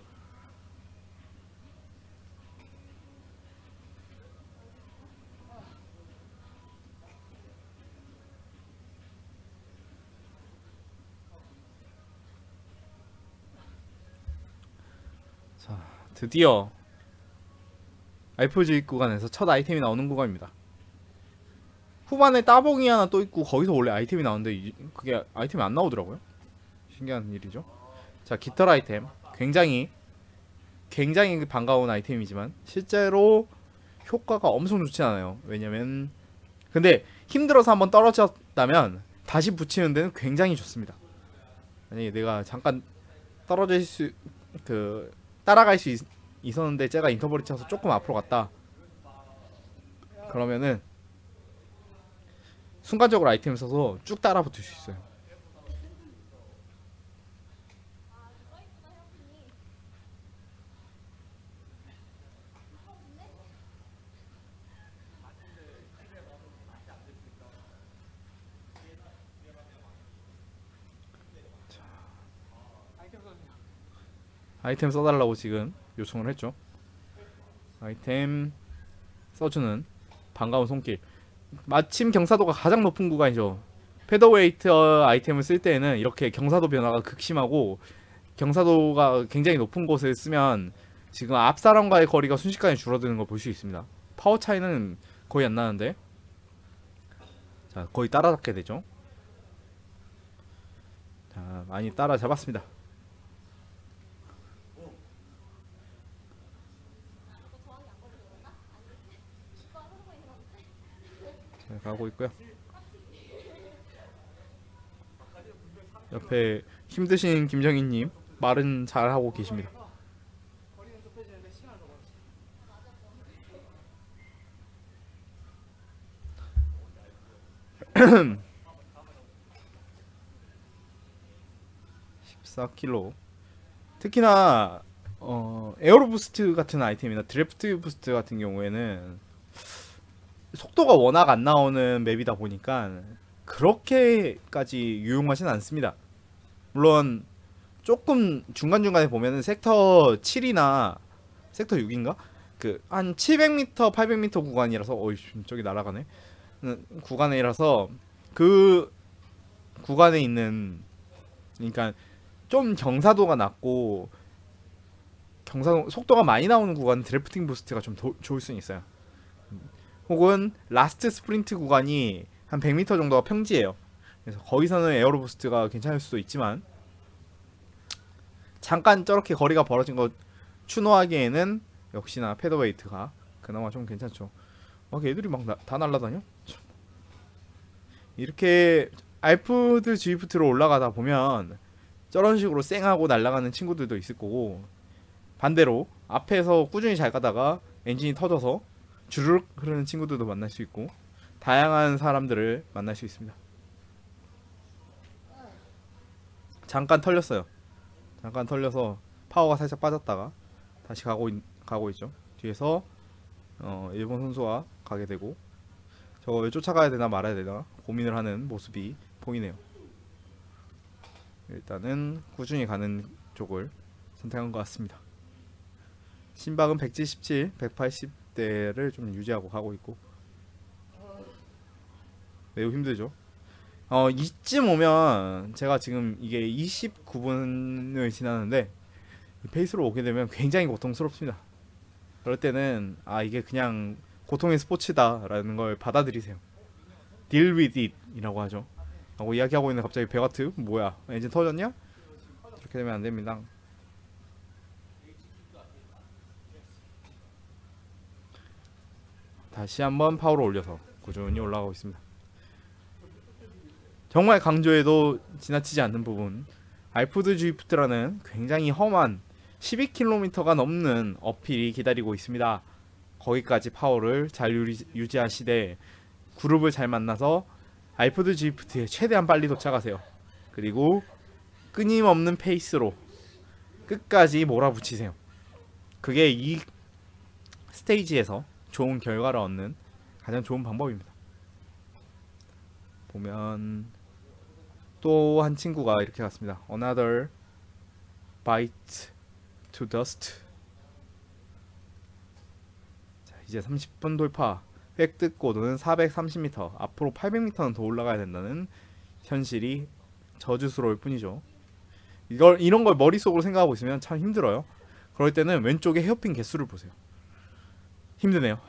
자, 드디어 RPG 구간에서 첫 아이템이 나오는 구간입니다. 후반에 따봉이 하나 또 있고 거기서 원래 아이템이 나오는데 그게 아이템이 안 나오더라고요. 신기한 일이죠. 자, 깃털 아이템 굉장히 반가운 아이템이지만 실제로 효과가 엄청 좋지 않아요. 왜냐면 근데 힘들어서 한번 떨어졌다면 다시 붙이는 데는 굉장히 좋습니다. 만약에 내가 잠깐 따라갈 수 있었는데 제가 인터벌이 차서 조금 앞으로 갔다 그러면은 순간적으로 아이템을 써서 쭉 따라 붙을 수 있어요. 아이템 써달라고 지금 요청을 했죠. 아이템 써주는 반가운 손길. 마침 경사도가 가장 높은 구간이죠. 페더웨이트 아이템을 쓸 때에는 이렇게 경사도 변화가 극심하고 경사도가 굉장히 높은 곳을 쓰면 지금 앞 사람과의 거리가 순식간에 줄어드는 걸 볼 수 있습니다. 파워 차이는 거의 안 나는데, 자, 거의 따라잡게 되죠. 자, 많이 따라잡았습니다. 자, 가고 있고요. 옆에 힘드신 김정희님 말은 잘 하고 계십니다. (14km) 특히나 에어로 부스트 같은 아이템이나 드래프트 부스트 같은 경우에는 속도가 워낙 안 나오는 맵이다 보니까 그렇게까지 유용하진 않습니다. 물론 조금 중간중간에 보면은 섹터 7이나 섹터 6인가? 그 한 700m, 800m 구간이라서 어이 저기 날아가네. 구간이라서 그 구간에 있는, 그러니까 좀 경사도가 낮고 경사도 속도가 많이 나오는 구간 드래프팅 부스트가 좀 좋을 수는 있어요. 혹은 라스트 스프린트 구간이 한 100m 정도가 평지예요. 그래서 거기서는 에어로 부스트가 괜찮을 수도 있지만 잠깐 저렇게 거리가 벌어진 거 추노하기에는 역시나 페더웨이트가 그나마 좀 괜찮죠. 막 애들이 막 다 날라다녀? 이렇게 알프드 G프트로 올라가다 보면 저런 식으로 쌩하고 날아가는 친구들도 있을 거고, 반대로 앞에서 꾸준히 잘 가다가 엔진이 터져서 주르륵 흐르는 친구들도 만날 수 있고, 다양한 사람들을 만날 수 있습니다. 잠깐 털렸어요. 잠깐 털려서 파워가 살짝 빠졌다가 다시 가고 있죠. 뒤에서 일본 선수가 가게 되고, 저거 왜 쫓아가야 되나 말아야 되나 고민을 하는 모습이 보이네요. 일단은 꾸준히 가는 쪽을 선택한 것 같습니다. 심박은 177, 180대를 좀 유지하고 가고 있고 매우 힘들죠. 이쯤 오면 제가 지금 이게 29분을 지났는데 이 페이스로 오게 되면 굉장히 고통스럽습니다. 그럴 때는 이게 그냥 고통의 스포츠다 라는 걸 받아들이세요. Deal with it 이라고 하죠. 하고 이야기하고 있는 갑자기 베가트 뭐야 엔진 터졌냐? 그렇게 되면 안됩니다. 다시 한번 파워를 올려서 꾸준히 올라가고 있습니다. 정말 강조해도 지나치지 않는 부분, 알프드 G프트라는 굉장히 험한 12km가 넘는 어필이 기다리고 있습니다. 거기까지 파워를 잘 유지하시되 그룹을 잘 만나서 알프드 G프트에 최대한 빨리 도착하세요. 그리고 끊임없는 페이스로 끝까지 몰아붙이세요. 그게 이 스테이지에서 좋은 결과를 얻는 가장 좋은 방법입니다. 보면 또 한 친구가 이렇게 갔습니다. Another bite to dust. 자, 이제 30분 돌파. 획득 고도는 430m. 앞으로 800m는 더 올라가야 된다는 현실이 저주스러울 뿐이죠. 이런 걸 머릿속으로 생각하고 있으면 참 힘들어요. 그럴 때는 왼쪽에 헤어핀 개수를 보세요. 힘드네요.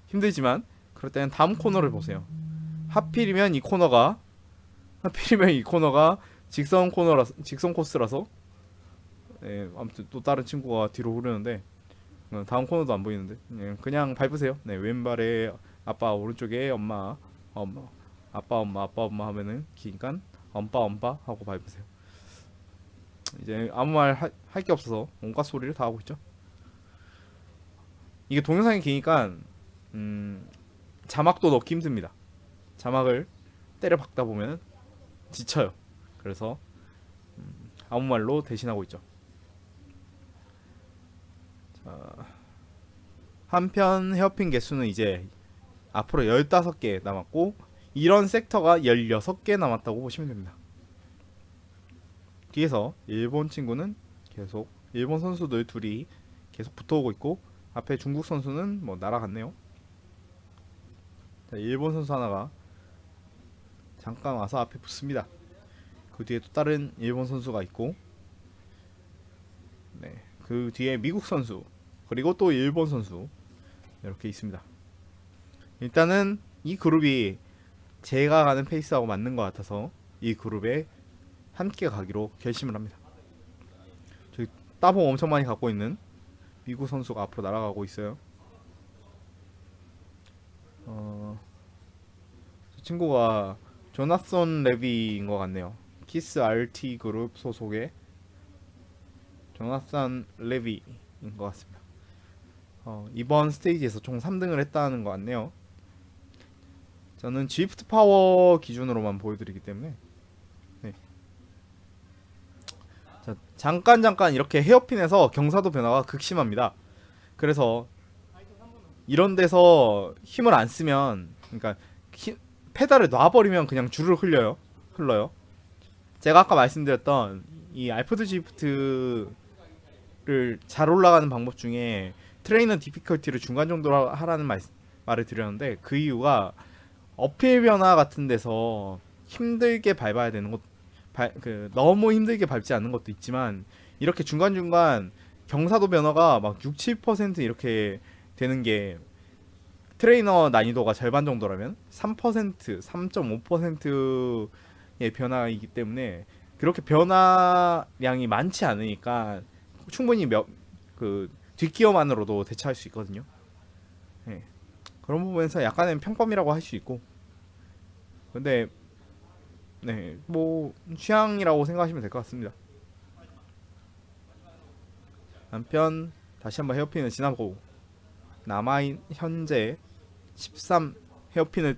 힘들지만 그럴 때는 다음 코너를 보세요. 하필이면 이 코너가 직선 코스라서 아무튼 또 다른 친구가 뒤로 흐르는데 다음 코너도 안 보이는데 그냥 밟으세요. 왼발에 아빠, 오른쪽에 엄마 아빠 엄마 하면은 기니까 엄빠 하고 밟으세요. 이제 아무 말 할 게 없어서 온갖 소리를 다 하고 있죠. 이게 동영상이 기니까 자막도 넣기 힘듭니다. 자막을 때려 박다 보면 지쳐요. 그래서 아무 말로 대신하고 있죠. 자, 한편 헤어핀 개수는 이제 앞으로 15개 남았고 이런 섹터가 16개 남았다고 보시면 됩니다. 뒤에서 일본 친구는 계속 일본 선수들 둘이 계속 붙어오고 있고 앞에 중국 선수는 뭐 날아갔네요. 자, 일본 선수 하나가 잠깐 와서 앞에 붙습니다. 그 뒤에 또 다른 일본 선수가 있고, 네, 그 뒤에 미국 선수, 그리고 또 일본 선수 이렇게 있습니다. 일단은 이 그룹이 제가 가는 페이스하고 맞는 것 같아서 이 그룹에 함께 가기로 결심을 합니다. 저기 따봉 엄청 많이 갖고 있는 미국 선수가 앞으로 날아가고 있어요. 저 친구가 조나선 레비인 것 같네요. 키스 RT 그룹 소속의 조나산 레비인 것 같습니다. 이번 스테이지에서 총 3등을 했다는 것 같네요. 저는 지프트 파워 기준으로만 보여드리기 때문에, 네. 자, 잠깐 이렇게 헤어핀에서 경사도 변화가 극심합니다. 그래서 이런 데서 힘을 안 쓰면, 그러니까 페달을 놔버리면 그냥 줄을 흘러요. 제가 아까 말씀드렸던 이 알프드 지프트를 잘 올라가는 방법 중에 트레이너 디피컬티를 중간 정도로 하라는 말을 드렸는데, 그 이유가 어필 변화 같은 데서 힘들게 밟아야 되는 것, 너무 힘들게 밟지 않는 것도 있지만, 이렇게 중간중간 경사도 변화가 막 6, 7% 이렇게 되는 게 트레이너 난이도가 절반 정도라면 3%, 3.5%의 변화이기 때문에, 그렇게 변화량이 많지 않으니까 충분히 뒷기어만으로도 대처할 수 있거든요. 네. 그런 부분에서 약간은 평범이라고 할 수 있고, 근데 네, 뭐 취향이라고 생각하시면 될 것 같습니다. 한편 다시 한번 헤어핀을 지나고 남아인 현재 13 헤어핀을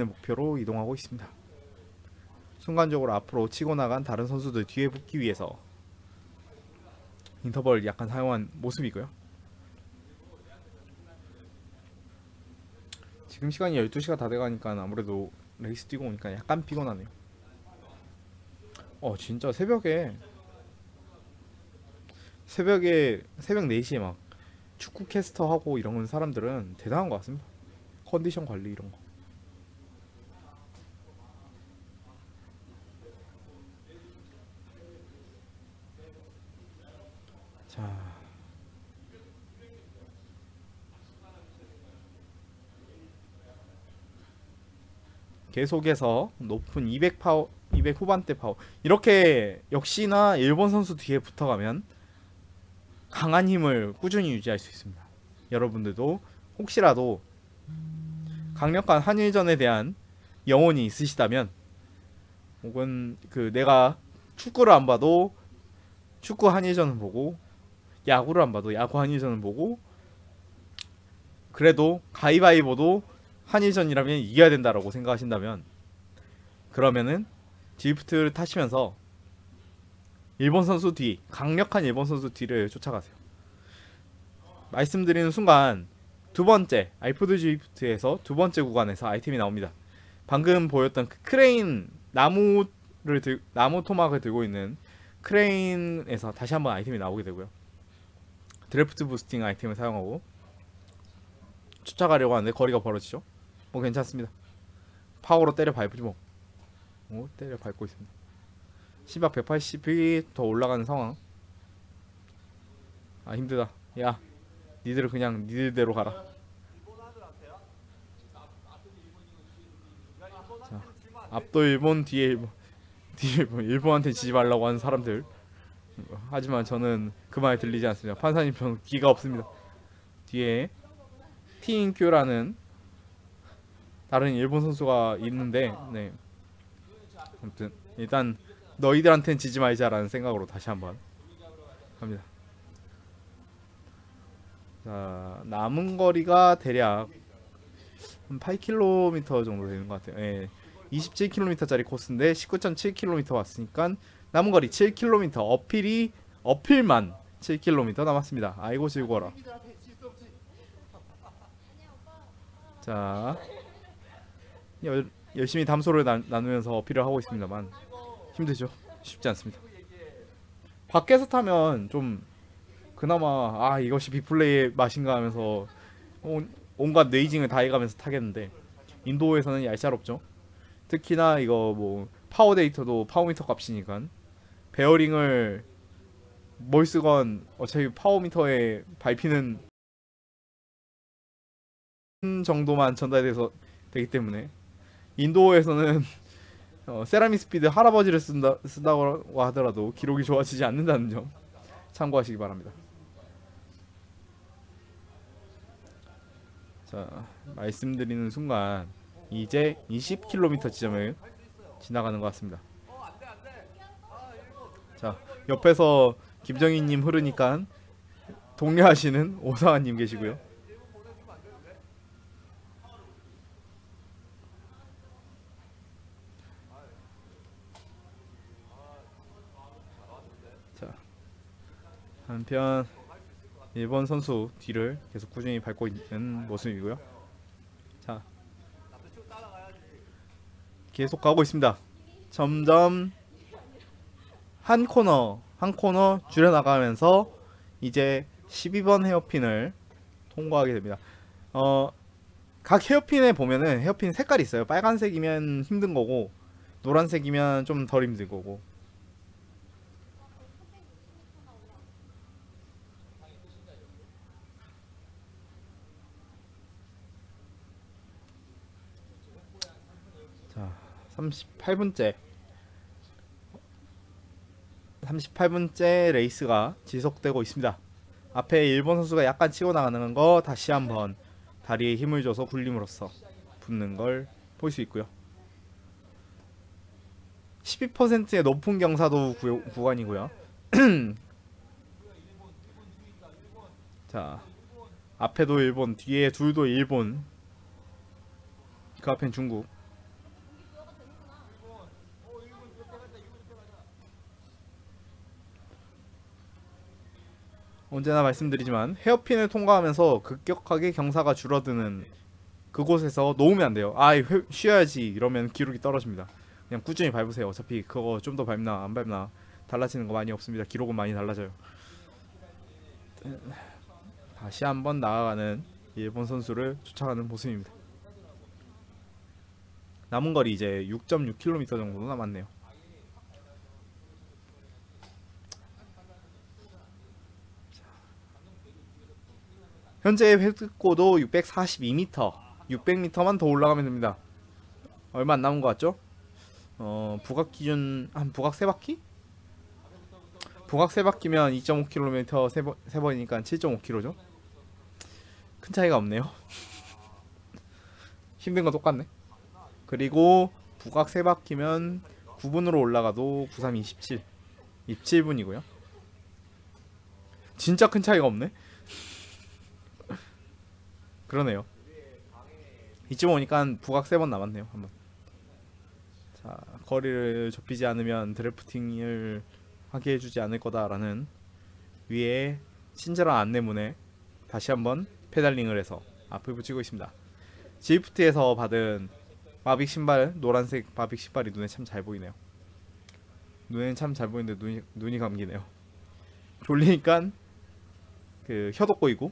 목표로 이동하고 있습니다. 순간적으로 앞으로 치고 나간 다른 선수들 뒤에 붙기 위해서 인터벌 약간 사용한 모습이고요. 지금 시간이 12시가 다 돼가니까 아무래도 레이스 뛰고 오니까 약간 피곤하네요. 진짜 새벽에 새벽 4시에 막 축구 캐스터 하고 이런 사람들은 대단한 것 같습니다. 컨디션 관리 이런 거. 자, 계속해서 높은 200 파워, 200 후반대 파워. 이렇게 역시나 일본 선수 뒤에 붙어가면 강한 힘을 꾸준히 유지할 수 있습니다. 여러분들도 혹시라도 강력한 한일전에 대한 영혼이 있으시다면, 혹은 내가 축구를 안 봐도 축구 한일전을 보고, 야구를 안 봐도 야구 한일전을 보고, 그래도 가위바위보도 한일전이라면 이겨야 된다라고 생각하신다면, 그러면은 지프트를 타시면서 일본 선수 뒤, 강력한 일본 선수 뒤를 쫓아가세요. 말씀드리는 순간 두 번째 알프드 지프트에서 두 번째 구간에서 아이템이 나옵니다. 방금 보였던 그 크레인, 나무 토막을 들고 있는 크레인에서 다시 한번 아이템이 나오게 되고요. 드래프트 부스팅 아이템을 사용하고 쫓아가려고 하는데 거리가 벌어지죠. 뭐 괜찮습니다. 파워로 때려 밟지 뭐. 때려 밟고 있습니다. 시박 180이 더 올라가는 상황. 아, 힘들다. 야, 니들은 그냥 니들대로 가라. 자, 앞도 일본, 뒤에 일본, 일본한테 지지 말라고 하는 사람들. 하지만 저는 그 말이 들리지 않습니다. 판사님, 저는 귀가 없습니다. 뒤에 티인큐라는 다른 일본 선수가 있는데, 네. 아무튼 일단 너희들한텐 지지 말자라는 생각으로 다시 한번 갑니다. 자, 남은 거리가 대략 한 8km 정도 되는 것 같아요. 예. 27km짜리 코스인데 19.7km 왔으니까 남은 거리 7km. 어필만 7km 남았습니다. 아이고 즐거워라. 자, 열심히 담소를 나누면서 어필을 하고 있습니다만 힘들죠. 쉽지 않습니다. 밖에서 타면 좀 그나마 이것이 빅플레이의 맛인가 하면서 온갖 네이징을 다 해가면서 타겠는데, 인도에서는 얄짤없죠. 특히나 이거 뭐 파워 데이터도 파워미터 값이니까 베어링을 뭘 쓰건 어차피 파워미터에 밟히는 정도만 전달돼서 되기 때문에 인도어에서는 세라믹 스피드 할아버지를 쓴다고 하더라도 기록이 좋아지지 않는다는 점 참고하시기 바랍니다. 자, 말씀드리는 순간 이제 20km 지점을 지나가는 것 같습니다. 자, 옆에서 김정희님 흐르니까 동료하시는 오상환님 계시고요. 자, 한편 일본 선수 뒤를 계속 꾸준히 밟고 있는 모습이고요. 자, 계속 가고 있습니다. 점점 한 코너 한 코너 줄여나가면서 이제 12번 헤어핀을 통과하게 됩니다. 각 헤어핀에 보면은 헤어핀 색깔이 있어요. 빨간색이면 힘든 거고 노란색이면 좀 덜 힘든 거고. 자, 38분째 레이스가 지속되고 있습니다. 앞에 일본 선수가 약간 치고 나가는 거 다시 한번 다리에 힘을 줘서 굴림으로써 붙는 걸 볼 수 있고요. 12%의 높은 경사도 구간이고요. 자, 앞에도 일본, 뒤에 둘도 일본, 그 앞엔 중국. 언제나 말씀드리지만 헤어핀을 통과하면서 급격하게 경사가 줄어드는 그곳에서 놓으면 안 돼요. 쉬어야지 이러면 기록이 떨어집니다. 그냥 꾸준히 밟으세요. 어차피 그거 좀 더 밟나 안 밟나 달라지는 거 많이 없습니다. 기록은 많이 달라져요. 다시 한번 나아가는 일본 선수를 쫓아가는 모습입니다. 남은 거리 이제 6.6km 정도 남았네요. 현재 획득고도 642m, 600m만 더 올라가면 됩니다. 얼마 안 남은 것 같죠? 부각 기준 한 부각 3바퀴? 부각 3바퀴면 2.5km 3번이니까 7.5km죠? 큰 차이가 없네요. 힘든 건 똑같네. 그리고 부각 3바퀴면 9분으로 올라가도 93, 27 27분이고요. 진짜 큰 차이가 없네. 그러네요. 이쯤 오니까 부각 3번 남았네요. 한번. 자, 거리를 좁히지 않으면 드래프팅을 하게 해주지 않을 거다라는 위에 친절한 안내문에 다시 한번 페달링을 해서 앞을 붙이고 있습니다. 지프트에서 받은 마빅 신발, 노란색 마빅 신발이 눈에 참 잘 보이네요. 눈에는 참 잘 보이는데 눈이 감기네요. 졸리니까 그 혀도 꼬이고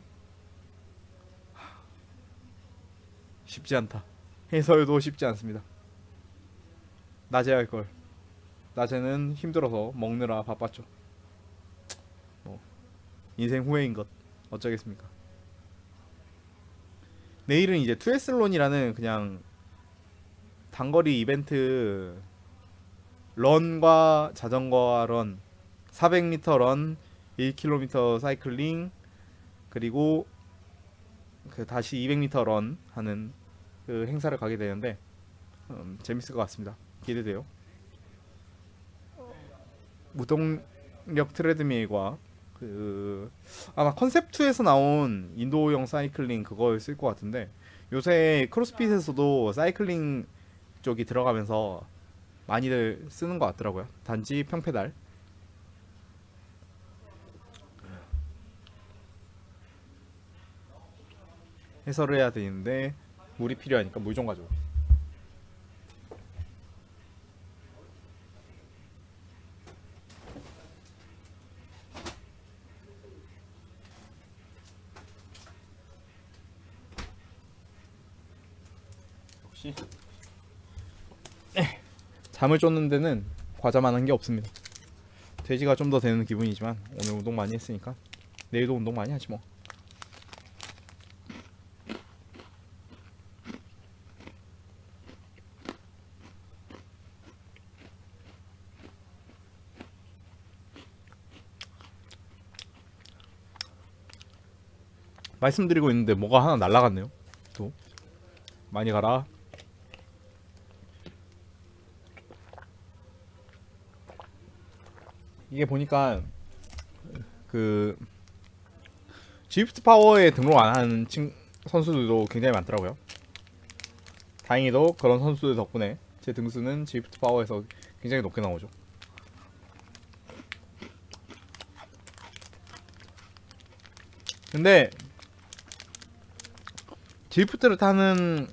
쉽지 않다. 해설도 쉽지 않습니다. 낮에 할걸. 낮에는 힘들어서 먹느라 바빴죠. 인생 후회인 것 어쩌겠습니까. 내일은 이제 투에슬론이라는 그냥 단거리 이벤트 런과 자전거 런 400m 런 1km 사이클링 그리고 그 다시 200m 런 하는 그 행사를 가게 되는데 재밌을 것 같습니다. 기대돼요. 무동력 트레드밀과 그 아마 컨셉2에서 나온 인도형 사이클링 그걸 쓸 것 같은데 요새 크로스핏에서도 사이클링 쪽이 들어가면서 많이들 쓰는 것 같더라고요. 단지 평페달. 해설을 해야 되는데 물이 필요하니까 물 좀 가져와. 역시 잠을 쫓는 데는 과자만 한 게 없습니다. 돼지가 좀 더 되는 기분이지만 오늘 운동 많이 했으니까 내일도 운동 많이 하지 뭐. 말씀드리고 있는데 뭐가 하나 날라갔네요. 또 많이 가라. 이게 보니까 그 지프트 파워에 등록 안 하는 선수들도 굉장히 많더라고요. 다행히도 그런 선수들 덕분에 제 등수는 지프트 파워에서 굉장히 높게 나오죠. 근데 지프트를 타는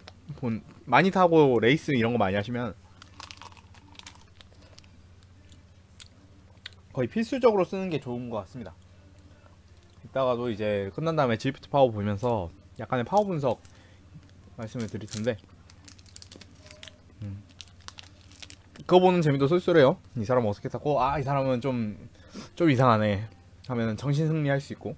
많이 타고 레이스 이런 거 많이 하시면 거의 필수적으로 쓰는 게 좋은 것 같습니다. 이따가도 이제 끝난 다음에 지프트 파워 보면서 약간의 파워 분석 말씀을 드릴 텐데 그거 보는 재미도 쏠쏠해요. 이 사람은 어떻게 탔고 이 사람은 좀 이상하네 하면 정신 승리할 수 있고.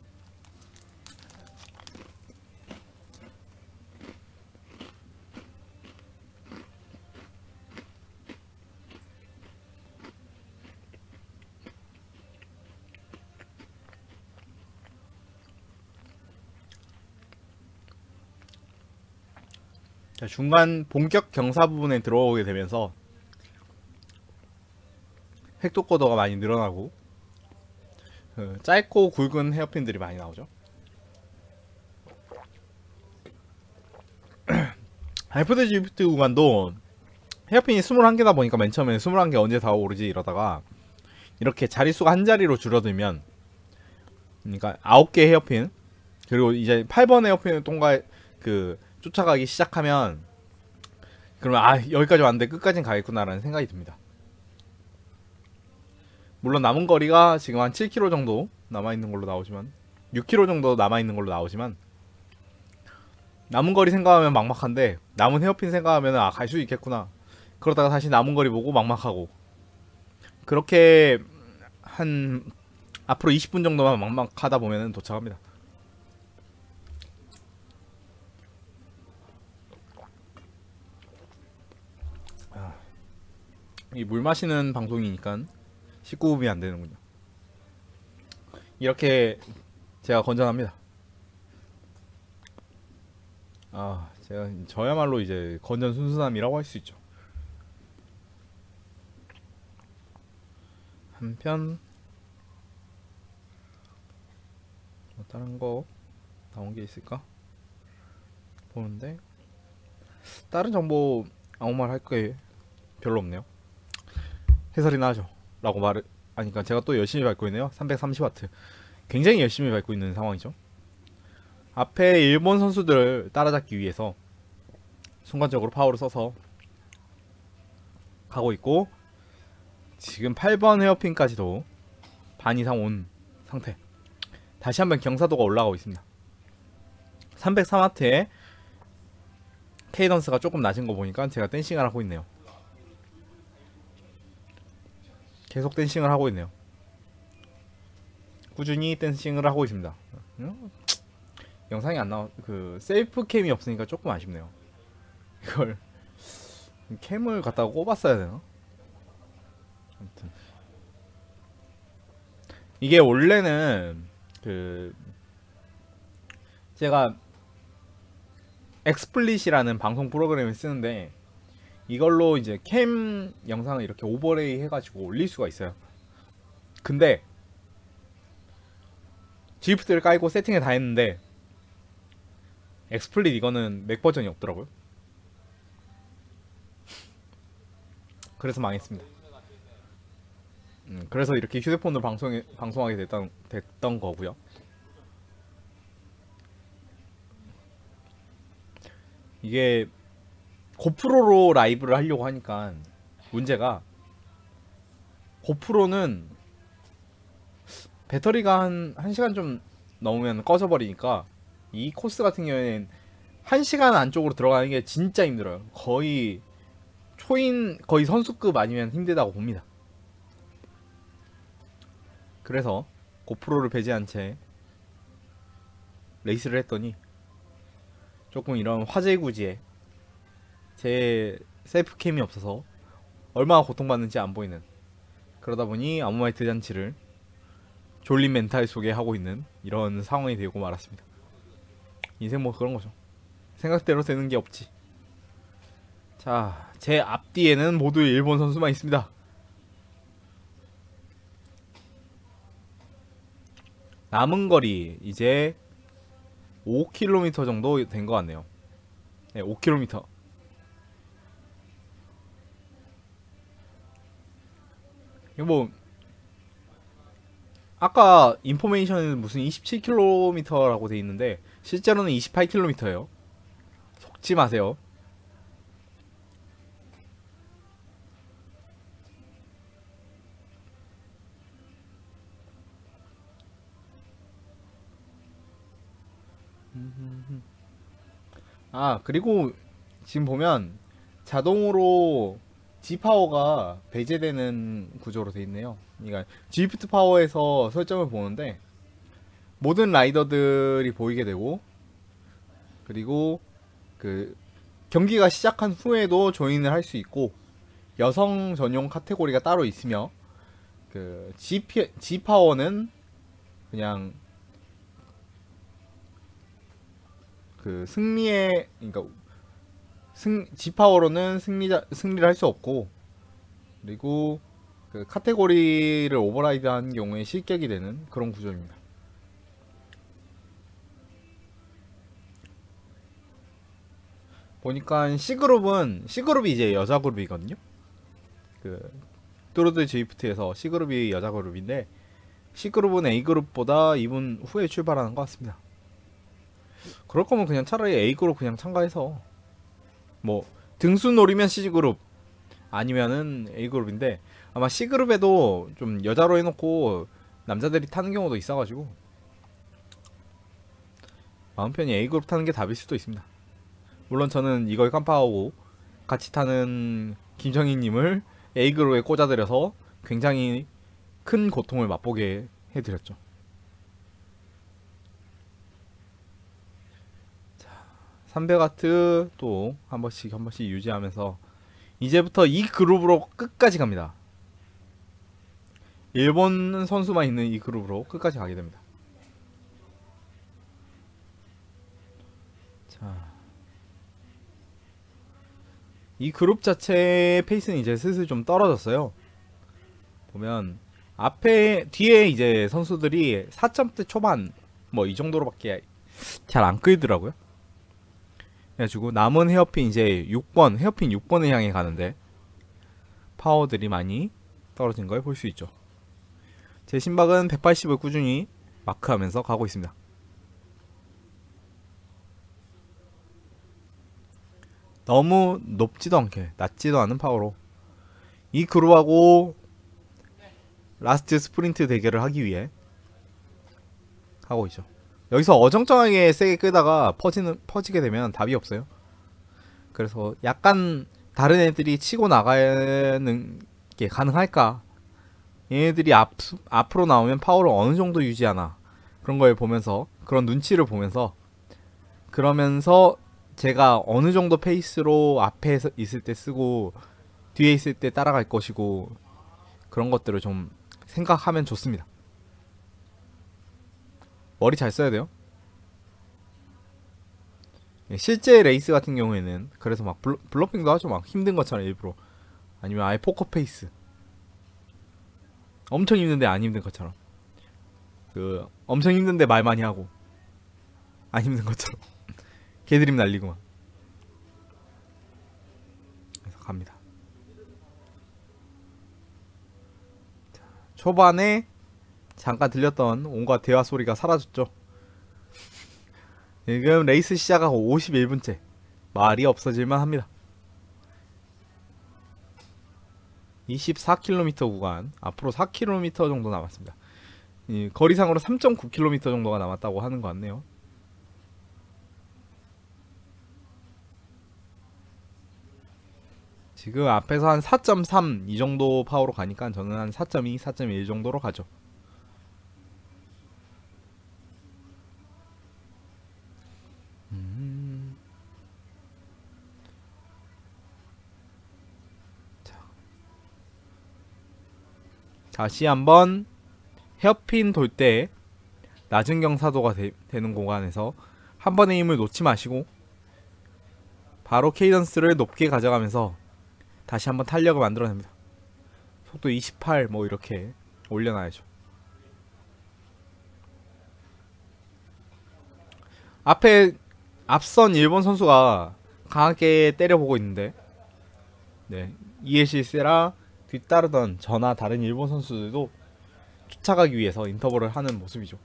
자, 중간 본격 경사 부분에 들어오게 되면서 획도코더가 많이 늘어나고 짧고 굵은 헤어핀들이 많이 나오죠. 하이퍼드 지프트 구간도 헤어핀이 21개다 보니까 맨 처음에 21개 언제 다 오르지 이러다가 이렇게 자릿수가 한 자리로 줄어들면, 그러니까 9개 헤어핀 그리고 이제 8번 헤어핀을 쫓아가기 시작하면 그러면 여기까지 왔는데 끝까진 가겠구나 라는 생각이 듭니다. 물론 남은 거리가 지금 한 7km 정도 남아있는 걸로 나오지만 6km 정도 남아있는 걸로 나오지만 남은 거리 생각하면 막막한데 남은 헤어핀 생각하면 갈 수 있겠구나, 그러다가 다시 남은 거리 보고 막막하고, 그렇게 한 앞으로 20분 정도만 막막하다 보면 도착합니다. 이 물 마시는 방송이니까 19금이 안 되는군요. 이렇게 제가 건전합니다. 제가 저야말로 이제 건전 순수함이라고 할 수 있죠. 한편 다른 거 나온 게 있을까 보는데 다른 정보 아무 말 할 게 별로 없네요. 해설이나 하죠 라고 말을 하니까 제가 또 열심히 밟고 있네요. 330W 굉장히 열심히 밟고 있는 상황이죠. 앞에 일본 선수들을 따라잡기 위해서 순간적으로 파워를 써서 가고 있고, 지금 8번 헤어핀까지도 반 이상 온 상태. 다시 한번 경사도가 올라가고 있습니다. 303W에 케이던스가 조금 낮은 거 보니까 제가 댄싱을 하고 있네요. 계속 댄싱을 하고 있네요. 꾸준히 댄싱을 하고 있습니다. 영상이 안 나와, 셀프 캠이 없으니까 조금 아쉽네요. 이걸 캠을 갖다가 꼽았어야 되나? 아무튼 이게 원래는 제가 엑스플릿이라는 방송 프로그램을 쓰는데 이걸로 이제 캠 영상을 이렇게 오버레이 해가지고 올릴 수가 있어요. 근데 GIF를 깔고 세팅을 다 했는데 엑스플릿 이거는 맥 버전이 없더라고요. 그래서 망했습니다. 그래서 이렇게 휴대폰으로 방송하게 됐던 거고요. 이게 고프로로 라이브를 하려고 하니까 문제가, 고프로는 배터리가 한 1시간 좀 넘으면 꺼져버리니까 이 코스 같은 경우에는 1시간 안쪽으로 들어가는 게 진짜 힘들어요. 거의 초인 거의 선수급 아니면 힘들다고 봅니다. 그래서 고프로를 배제한 채 레이스를 했더니 조금 이런 화재구지에 제 셀프캠이 없어서 얼마나 고통받는지 안 보이는, 그러다 보니 아모마이트 잔치를 졸린 멘탈 속에 하고 있는 이런 상황이 되고 말았습니다. 인생 뭐 그런 거죠. 생각대로 되는 게 없지. 자, 제 앞뒤에는 모두 일본 선수만 있습니다. 남은 거리 이제 5km 정도 된 것 같네요. 네, 5km. 이거 뭐 아까 인포메이션에는 무슨 27km라고 돼 있는데 실제로는 28km예요. 속지 마세요. 아, 그리고 지금 보면 자동으로 G파워가 배제되는 구조로 돼 있네요. 그러니까 G프트 파워에서 설정을 보는데 모든 라이더들이 보이게 되고, 그리고 그 경기가 시작한 후에도 조인을 할 수 있고, 여성 전용 카테고리가 따로 있으며, 그 G파워는 그냥 그 승리의, 그러니까 G파워로는 승리를 할 수 없고, 그리고 그 카테고리를 오버라이드 한 경우에 실격이 되는 그런 구조입니다. 보니까 C그룹이 이제 여자 그룹이거든요. 그 뚜르드 제이프트에서 C그룹이 여자 그룹인데 C그룹은 A그룹보다 2분 후에 출발하는 것 같습니다. 그럴 거면 그냥 차라리 A그룹 그냥 참가해서 뭐 등수 노리면 C그룹 아니면은 A그룹인데, 아마 C그룹에도 좀 여자로 해놓고 남자들이 타는 경우도 있어가지고 마음 편히 A그룹 타는 게 답일 수도 있습니다. 물론 저는 이걸 깜빡하고 같이 타는 김정희님을 A그룹에 꽂아드려서 굉장히 큰 고통을 맛보게 해드렸죠. 자, 300와트 또 한 번씩 유지하면서 이제부터 이 그룹으로 끝까지 갑니다. 일본 선수만 있는 이 그룹으로 끝까지 가게 됩니다. 자, 이 그룹 자체의 페이스는 이제 슬슬 좀 떨어졌어요. 보면 뒤에 이제 선수들이 4점대 초반 뭐 이 정도로밖에 잘 안 끌더라고요. 그래가지고 남은 헤어핀 이제 6번, 헤어핀 6번을 향해 가는데 파워들이 많이 떨어진 걸 볼 수 있죠. 제 심박은 180을 꾸준히 마크하면서 가고 있습니다. 너무 높지도 않게 낮지도 않은 파워로 이 그룹하고 라스트 스프린트 대결을 하기 위해 하고 있죠. 여기서 어정쩡하게 세게 끄다가 퍼지게 되면 답이 없어요. 그래서 약간 다른 애들이 치고 나가는 게 가능할까, 얘네들이 앞으로 나오면 파워를 어느 정도 유지하나, 그런 걸 보면서, 그런 눈치를 보면서, 그러면서 제가 어느 정도 페이스로 앞에 있을 때 쓰고 뒤에 있을 때 따라갈 것이고, 그런 것들을 좀 생각하면 좋습니다. 머리 잘 써야 돼요. 실제 레이스 같은 경우에는 그래서 막 블러핑도 하죠. 막 힘든 것처럼 일부러, 아니면 아예 포커페이스 엄청 힘든데 안 힘든 것처럼, 그 엄청 힘든데 말 많이 하고 안 힘든 것처럼 개드립 날리고 막. 그래서 갑니다. 자, 초반에 잠깐 들렸던 온갖 대화 소리가 사라졌죠. 지금 레이스 시작하고 51분째 말이 없어질만 합니다. 24km 구간, 앞으로 4km 정도 남았습니다. 거리상으로 3.9km 정도가 남았다고 하는 것 같네요. 지금 앞에서 한 4.3 이 정도 파워로 가니까 저는 한 4.2, 4.1 정도로 가죠. 다시 한번 헤어핀 돌 때 낮은 경사도가 되는 공간에서 한 번의 힘을 놓지 마시고 바로 케이던스를 높게 가져가면서 다시 한번 탄력을 만들어냅니다. 속도 28 뭐 이렇게 올려놔야죠. 앞선 일본 선수가 강하게 때려보고 있는데, 네, 이에시 세라 뒤따르던 저나 다른 일본 선수들도 쫓아가기 위해서 인터벌을 하는 모습이죠.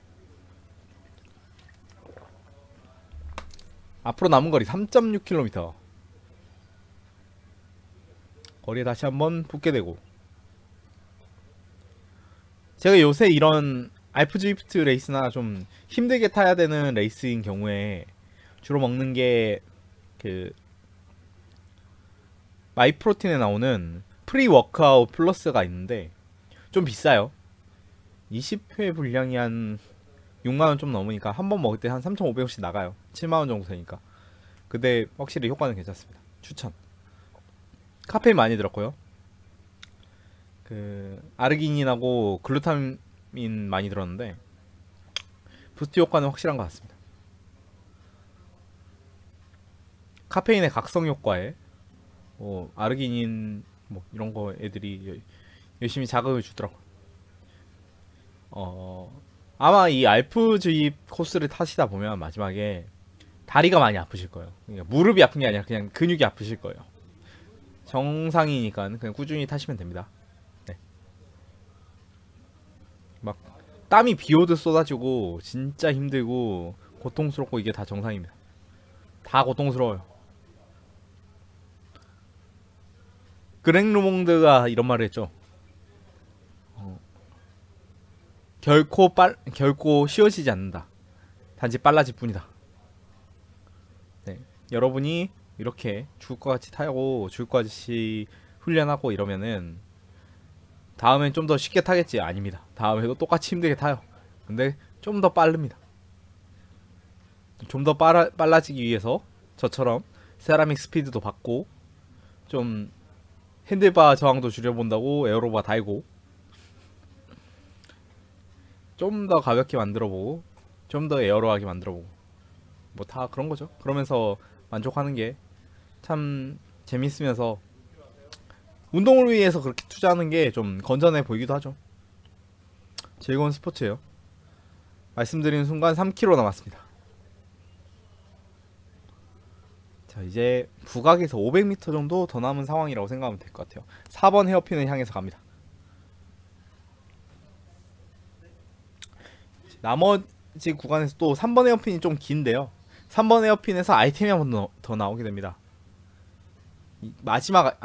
앞으로 남은 거리 3.6km. 거리에 다시 한번 붙게 되고, 제가 요새 이런 알프 드리프트 레이스나 좀 힘들게 타야 되는 레이스인 경우에 주로 먹는 게 그 마이프로틴에 나오는 프리 워크아웃 플러스가 있는데 좀 비싸요. 20회 분량이 한 6만원 좀 넘으니까 한 번 먹을 때 한 3,500원씩 나가요. 7만원 정도 되니까. 근데 확실히 효과는 괜찮습니다. 추천. 카페인 많이 들었고요. 그 아르기닌하고 글루타민 많이 들었는데 부스트 효과는 확실한 것 같습니다. 카페인의 각성 효과에 아르기닌 뭐 이런 거 애들이 열심히 자극을 주더라고요. 아마 이 알프주입 코스를 타시다 보면 마지막에 다리가 많이 아프실 거예요. 그러니까 무릎이 아픈 게 아니라 그냥 근육이 아프실 거예요. 정상이니까 그냥 꾸준히 타시면 됩니다. 네. 막 땀이 비오듯 쏟아지고 진짜 힘들고 고통스럽고 이게 다 정상입니다. 다 고통스러워요. 그랭 르몽드가 이런 말을 했죠. 결코 쉬워지지 않는다. 단지 빨라질 뿐이다. 네. 여러분이 이렇게 죽을 것 같이 타고 죽을 것 같이 훈련하고 이러면은 다음엔 좀 더 쉽게 타겠지. 아닙니다. 다음에도 똑같이 힘들게 타요. 근데 좀 더 빠릅니다. 좀 더 빨라지기 위해서 저처럼 세라믹 스피드도 받고 좀 핸들바 저항도 줄여본다고 에어로바 달고 좀 더 가볍게 만들어보고 좀 더 에어로하게 만들어보고 뭐 다 그런 거죠. 그러면서 만족하는 게 참 재밌으면서 운동을 위해서 그렇게 투자하는 게 좀 건전해 보이기도 하죠. 즐거운 스포츠예요. 말씀드리는 순간 3km 남았습니다. 자, 이제 부각에서 500m 정도 더 남은 상황이라고 생각하면 될 것 같아요. 4번 헤어핀을 향해서 갑니다. 나머지 구간에서 또 3번 헤어핀이 좀 긴데요. 3번 헤어핀에서 아이템이 한 번 더 나오게 됩니다. 마지막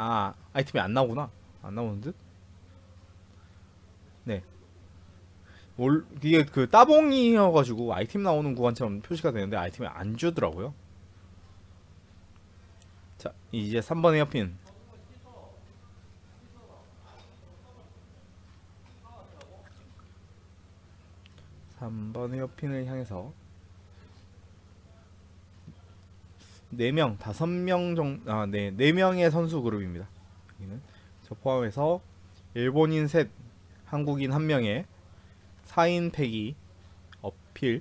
아이템이 안 나오구나. 안 나오는 듯? 네. 이게 그 따봉이어가지고 아이템 나오는 구간처럼 표시가 되는데 아이템이 안 주더라고요. 자, 이제 3번 헤어핀. 헤어핀을 향해서 4명, 5명 정도, 4명의 선수 그룹입니다. 여기는 저 포함해서 일본인 셋, 한국인 1명의 4인 패기 어필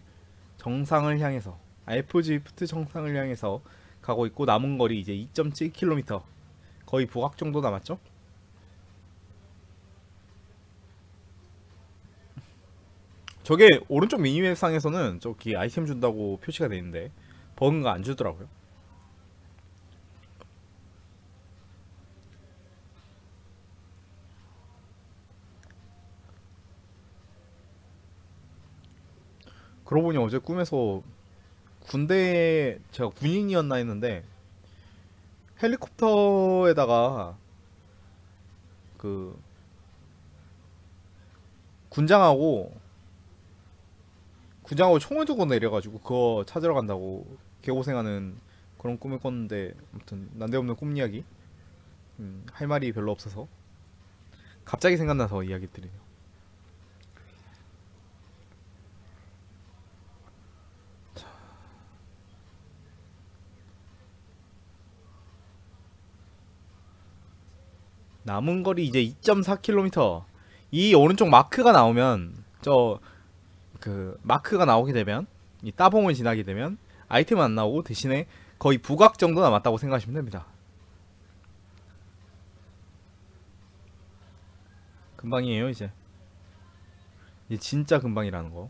정상을 향해서 알프 드리프트 정상을 향해서 가고 있고 남은 거리 이제 2.7km 거의 부각 정도 남았죠? 저게 오른쪽 미니맵 상에서는 저기 아이템 준다고 표시가 되어 있는데 버그가 안 주더라고요. 그러고 보니 어제 꿈에서 군대에 제가 군인이었나 했는데 헬리콥터에다가 그 군장하고 총을 두고 내려가지고 그거 찾으러 간다고 개고생하는 그런 꿈을 꿨는데 아무튼 난데없는 꿈 이야기. 할 말이 별로 없어서 갑자기 생각나서 이야기 드리네요. 남은 거리 이제 2.4km. 이 오른쪽 마크가 나오면 저 그 마크가 나오게 되면 이 따봉을 지나게 되면 아이템은 안 나오고 대신에 거의 부각 정도 남았다고 생각하시면 됩니다. 금방이에요 이제. 이제 진짜 금방이라는 거.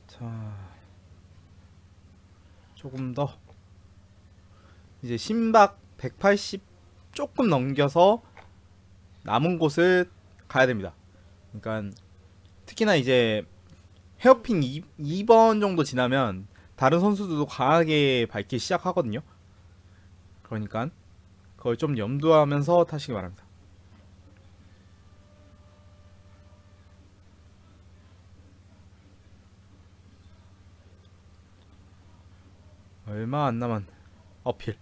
자, 조금 더 이제 심박 180 조금 넘겨서 남은 곳을 가야 됩니다. 그러니까 특히나 이제 헤어핀 2번 정도 지나면 다른 선수들도 강하게 밟기 시작하거든요. 그러니까 그걸 좀 염두하면서 타시기 바랍니다. 얼마 안 남은 어필.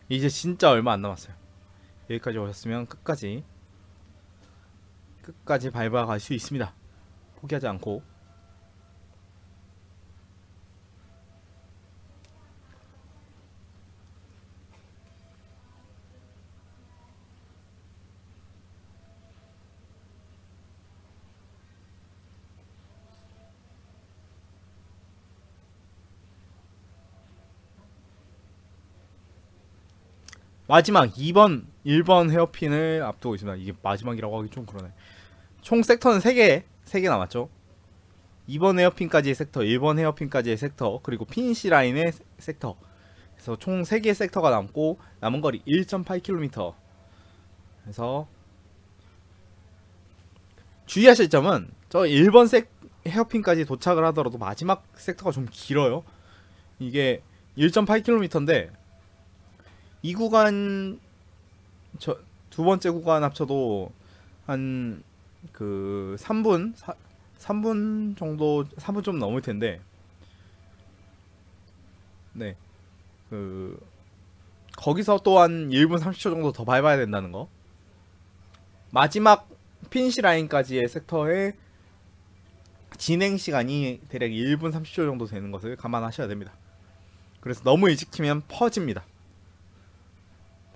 이제 진짜 얼마 안 남았어요. 여기까지 오셨으면 끝까지 밟아갈 수 있습니다. 포기하지 않고. 마지막 2번, 1번 헤어핀을 앞두고 있습니다. 이게 마지막이라고 하기 좀 그러네. 총 섹터는 3개 남았죠. 2번 헤어핀까지의 섹터, 1번 헤어핀까지의 섹터, 그리고 피니시 라인의 섹터. 그래서 총 3개의 섹터가 남고 남은 거리 1.8km. 그래서 주의하실 점은 저 1번 헤어핀까지 도착을 하더라도 마지막 섹터가 좀 길어요. 이게 1.8km인데 이 구간 두 번째 구간 합쳐도 한 그 3분 정도, 3분 좀 넘을 텐데, 네, 그 거기서 또한 1분 30초 정도 더 밟아야 된다는 거. 마지막 피니시 라인까지의 섹터의 진행 시간이 대략 1분 30초 정도 되는 것을 감안하셔야 됩니다. 그래서 너무 일찍 튀면 퍼집니다.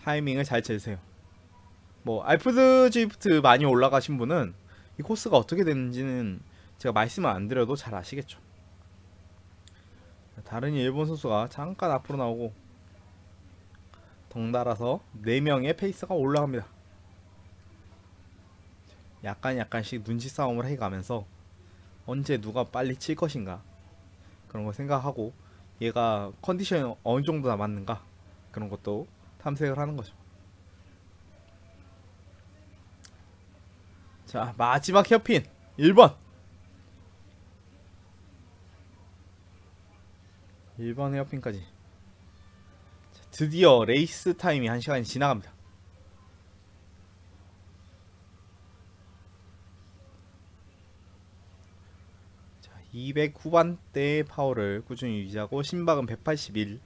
타이밍을 잘 재세요. 뭐 알프스 지프트 많이 올라가신 분은 이 코스가 어떻게 되는지는 제가 말씀을 안 드려도 잘 아시겠죠. 다른 일본 선수가 잠깐 앞으로 나오고 덩달아서 4명의 페이스가 올라갑니다. 약간씩 눈치 싸움을 해가면서 언제 누가 빨리 칠 것인가 그런 거 생각하고 얘가 컨디션이 어느 정도 남았는가 그런 것도 탐색을 하는 거죠. 자, 마지막 헤어핀 1번 헤어핀까지. 자, 드디어 레이스 타임이 1시간이 지나갑니다. 자, 200 후반대의 파워를 꾸준히 유지하고 심박은 181.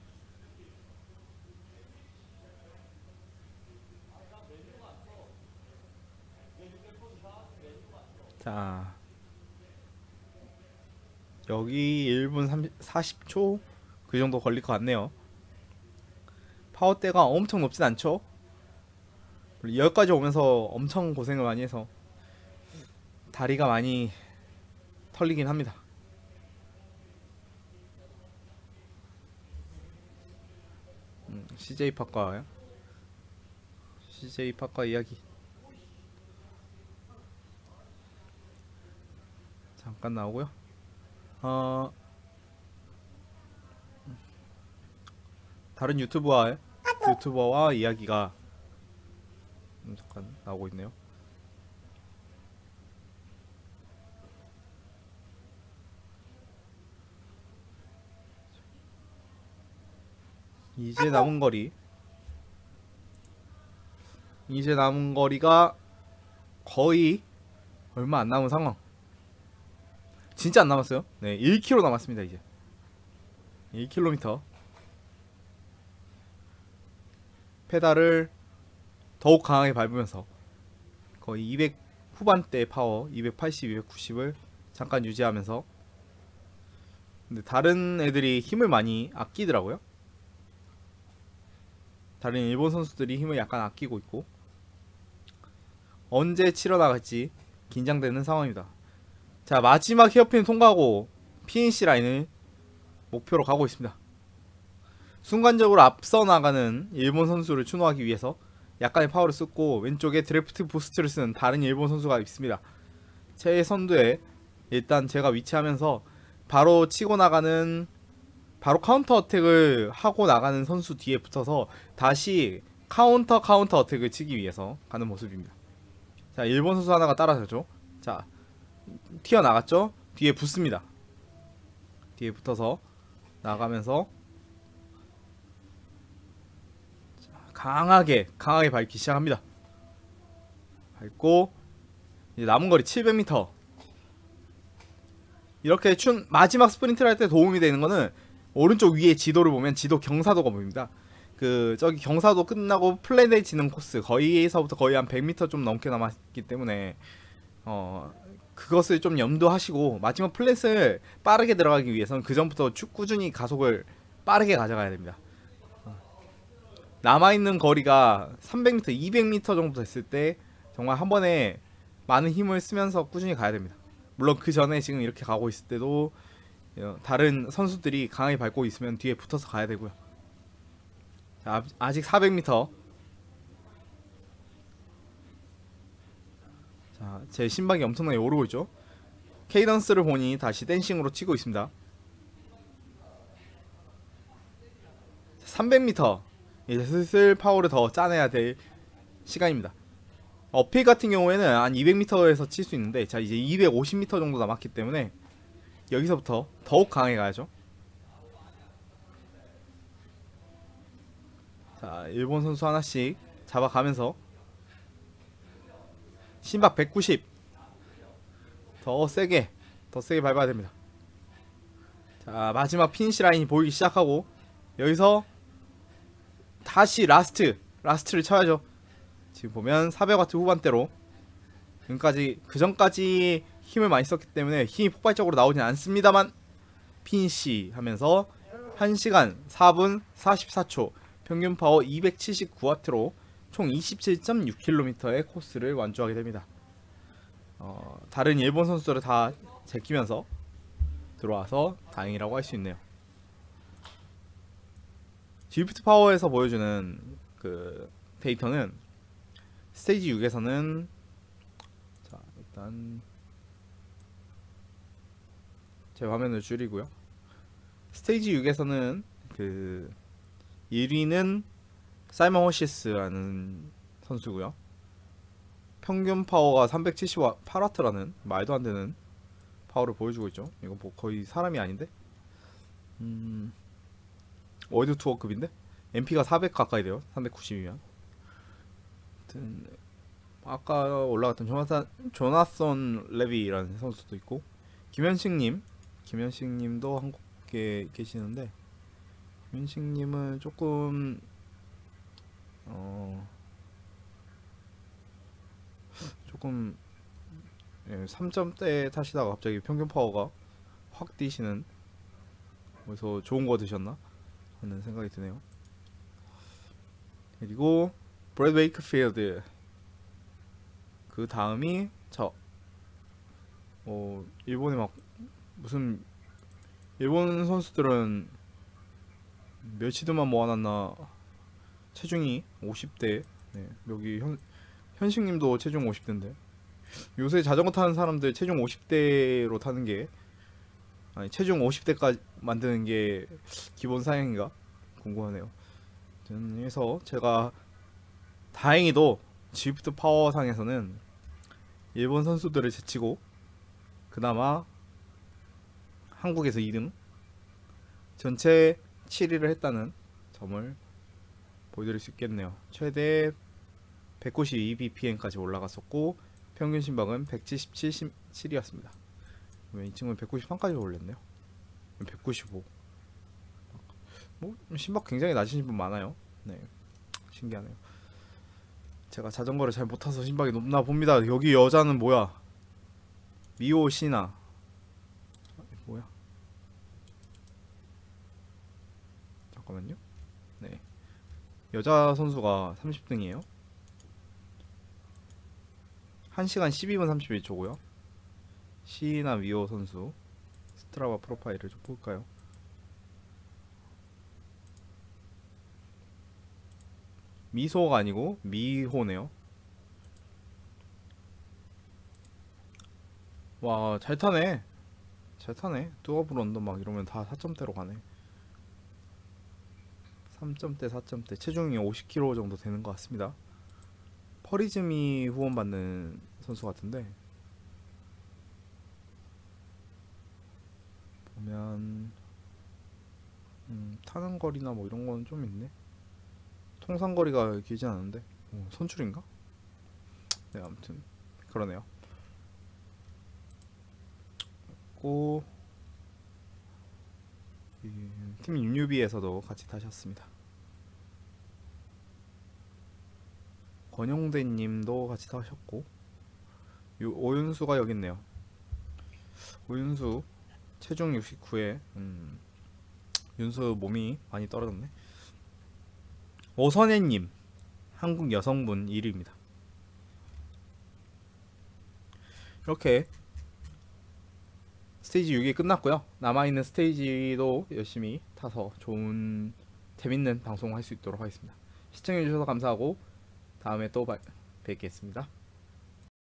자, 여기 1분 40초 그 정도 걸릴 것 같네요. 파워대가 엄청 높진 않죠. 여기까지 오면서 엄청 고생을 많이 해서 다리가 많이 털리긴 합니다. CJ 파과 이야기 잠깐 나오고요. 다른 유튜버와 이야기가 잠깐 나오고 있네요. 이제 남은 거리 이제 남은 거리가 거의 얼마 안 남은 상황. 진짜 안 남았어요. 네, 1km 남았습니다. 이제 1km. 페달을 더욱 강하게 밟으면서 거의 200 후반대 파워 280, 290을 잠깐 유지하면서. 근데 다른 애들이 힘을 많이 아끼더라고요. 다른 일본 선수들이 힘을 약간 아끼고 있고 언제 치러 나갈지 긴장되는 상황입니다. 자, 마지막 헤어핀 통과하고 피니시 라인을 목표로 가고 있습니다. 순간적으로 앞서 나가는 일본 선수를 추노하기 위해서 약간의 파워를 쓰고 왼쪽에 드래프트 부스트를 쓰는 다른 일본 선수가 있습니다. 제 선두에 일단 제가 위치하면서 바로 치고 나가는, 바로 카운터 어택을 하고 나가는 선수 뒤에 붙어서 다시 카운터 어택을 치기 위해서 가는 모습입니다. 자, 일본 선수 하나가 따라서죠. 자, 튀어나갔죠? 뒤에 붙습니다. 뒤에 붙어서 나가면서 강하게 밟기 시작합니다. 밟고 이제 남은 거리 700m. 이렇게 마지막 스프린트를 할 때 도움이 되는 거는 오른쪽 위에 지도를 보면 지도 경사도가 보입니다. 그 저기 경사도 끝나고 플랫해지는 코스 거기에서부터 거의 한 100m 좀 넘게 남았기 때문에 그것을 좀 염두하시고 마지막 플랫을 빠르게 들어가기 위해서는 그 전부터 꾸준히 가속을 빠르게 가져가야 됩니다. 남아있는 거리가 300m, 200m 정도 됐을 때 정말 한 번에 많은 힘을 쓰면서 꾸준히 가야 됩니다. 물론 그 전에 지금 이렇게 가고 있을 때도 다른 선수들이 강하게 밟고 있으면 뒤에 붙어서 가야 되고요. 자, 아직 400m. 자, 제 심박이 엄청나게 오르고 있죠. 케이던스를 보니 다시 댄싱으로 치고 있습니다. 300m. 이제 슬슬 파워를 더 짜내야 될 시간입니다. 어필 같은 경우에는 한 200m에서 칠 수 있는데, 자, 이제 250m 정도 남았기 때문에 여기서부터 더욱 강하게 가야죠. 자, 일본 선수 하나씩 잡아가면서 심박 190. 더 세게 밟아야 됩니다. 자, 마지막 피니시 라인이 보이기 시작하고 여기서 다시 라스트를 쳐야죠. 지금 보면 400W 후반대로 그 전까지 힘을 많이 썼기 때문에 힘이 폭발적으로 나오진 않습니다만 피니시 하면서 1시간 4분 44초 평균 파워 279W로 총 27.6km의 코스를 완주하게 됩니다. 다른 일본 선수들을 다 제끼면서 들어와서 다행이라고 할 수 있네요. 드리프트 파워에서 보여주는 그 데이터는 스테이지 6에서는, 자, 일단 제 화면을 줄이고요. 스테이지 6에서는 그 1위는 사이먼 호시스라는 선수고요. 평균 파워가 378W라는 말도 안 되는 파워를 보여주고 있죠. 이거 뭐 거의 사람이 아닌데? 월드 투어급인데? MP가 400 가까이 돼요. 390이면. 아까 올라갔던 조나선 레비라는 선수도 있고, 김현식님도 한국에 계시는데, 김현식님은 조금 조금 3점대 타시다가 갑자기 평균 파워가 확 뛰시는, 그래서 좋은 거 드셨나 하는 생각이 드네요. 그리고 브래드 웨이크필드, 그 다음이 일본에 막 무슨 일본 선수들은 며칠만 모아놨나 체중이 50대. 네, 여기 현식님도 체중 50대인데 요새 자전거 타는 사람들 체중 50대로 타는 게, 아니 체중 50대까지 만드는 게 기본 사양인가 궁금하네요. 그래서 제가 다행히도 드리프트 파워상에서는 일본 선수들을 제치고 그나마 한국에서 2등, 전체 7위를 했다는 점을 보여드릴 수 있겠네요. 최대 192bpm까지 올라갔었고 평균 심박은 177이었습니다. 이 친구는 193까지 올렸네요. 195. 뭐 심박 굉장히 낮으신 분 많아요. 네, 신기하네요. 제가 자전거를 잘 못 타서 심박이 높나 봅니다. 여기 여자는 뭐야? 미오 시나. 뭐야? 잠깐만요. 네, 여자 선수가 30등이에요. 1시간 12분 31초고요. 시나 미오 선수 스트라바 프로파일을 좀 볼까요? 미소가 아니고 미호네요. 와, 잘 타네. 잘 타네. 뚜어블 언더 막 이러면 다 4점대로 가네. 3점대, 4점대. 체중이 50kg 정도 되는 것 같습니다. 퍼리즘이 후원받는 선수 같은데 보면 타는 거리나 뭐 이런 건 좀 있네. 통상거리가 길진 않은데 선출인가? 네, 아무튼 그러네요. 고 팀 유뉴비에서도 같이 타셨습니다. 권용대님도 같이 타셨고 오윤수가 여기 있네요. 오윤수 체중 69에 윤수 몸이 많이 떨어졌네. 오선혜님 한국 여성분 1위입니다. 이렇게 스테이지 6이 끝났고요. 남아있는 스테이지도 열심히 타서 좋은 재밌는 방송 할 수 있도록 하겠습니다. 시청해주셔서 감사하고 다음에 또 뵙겠습니다.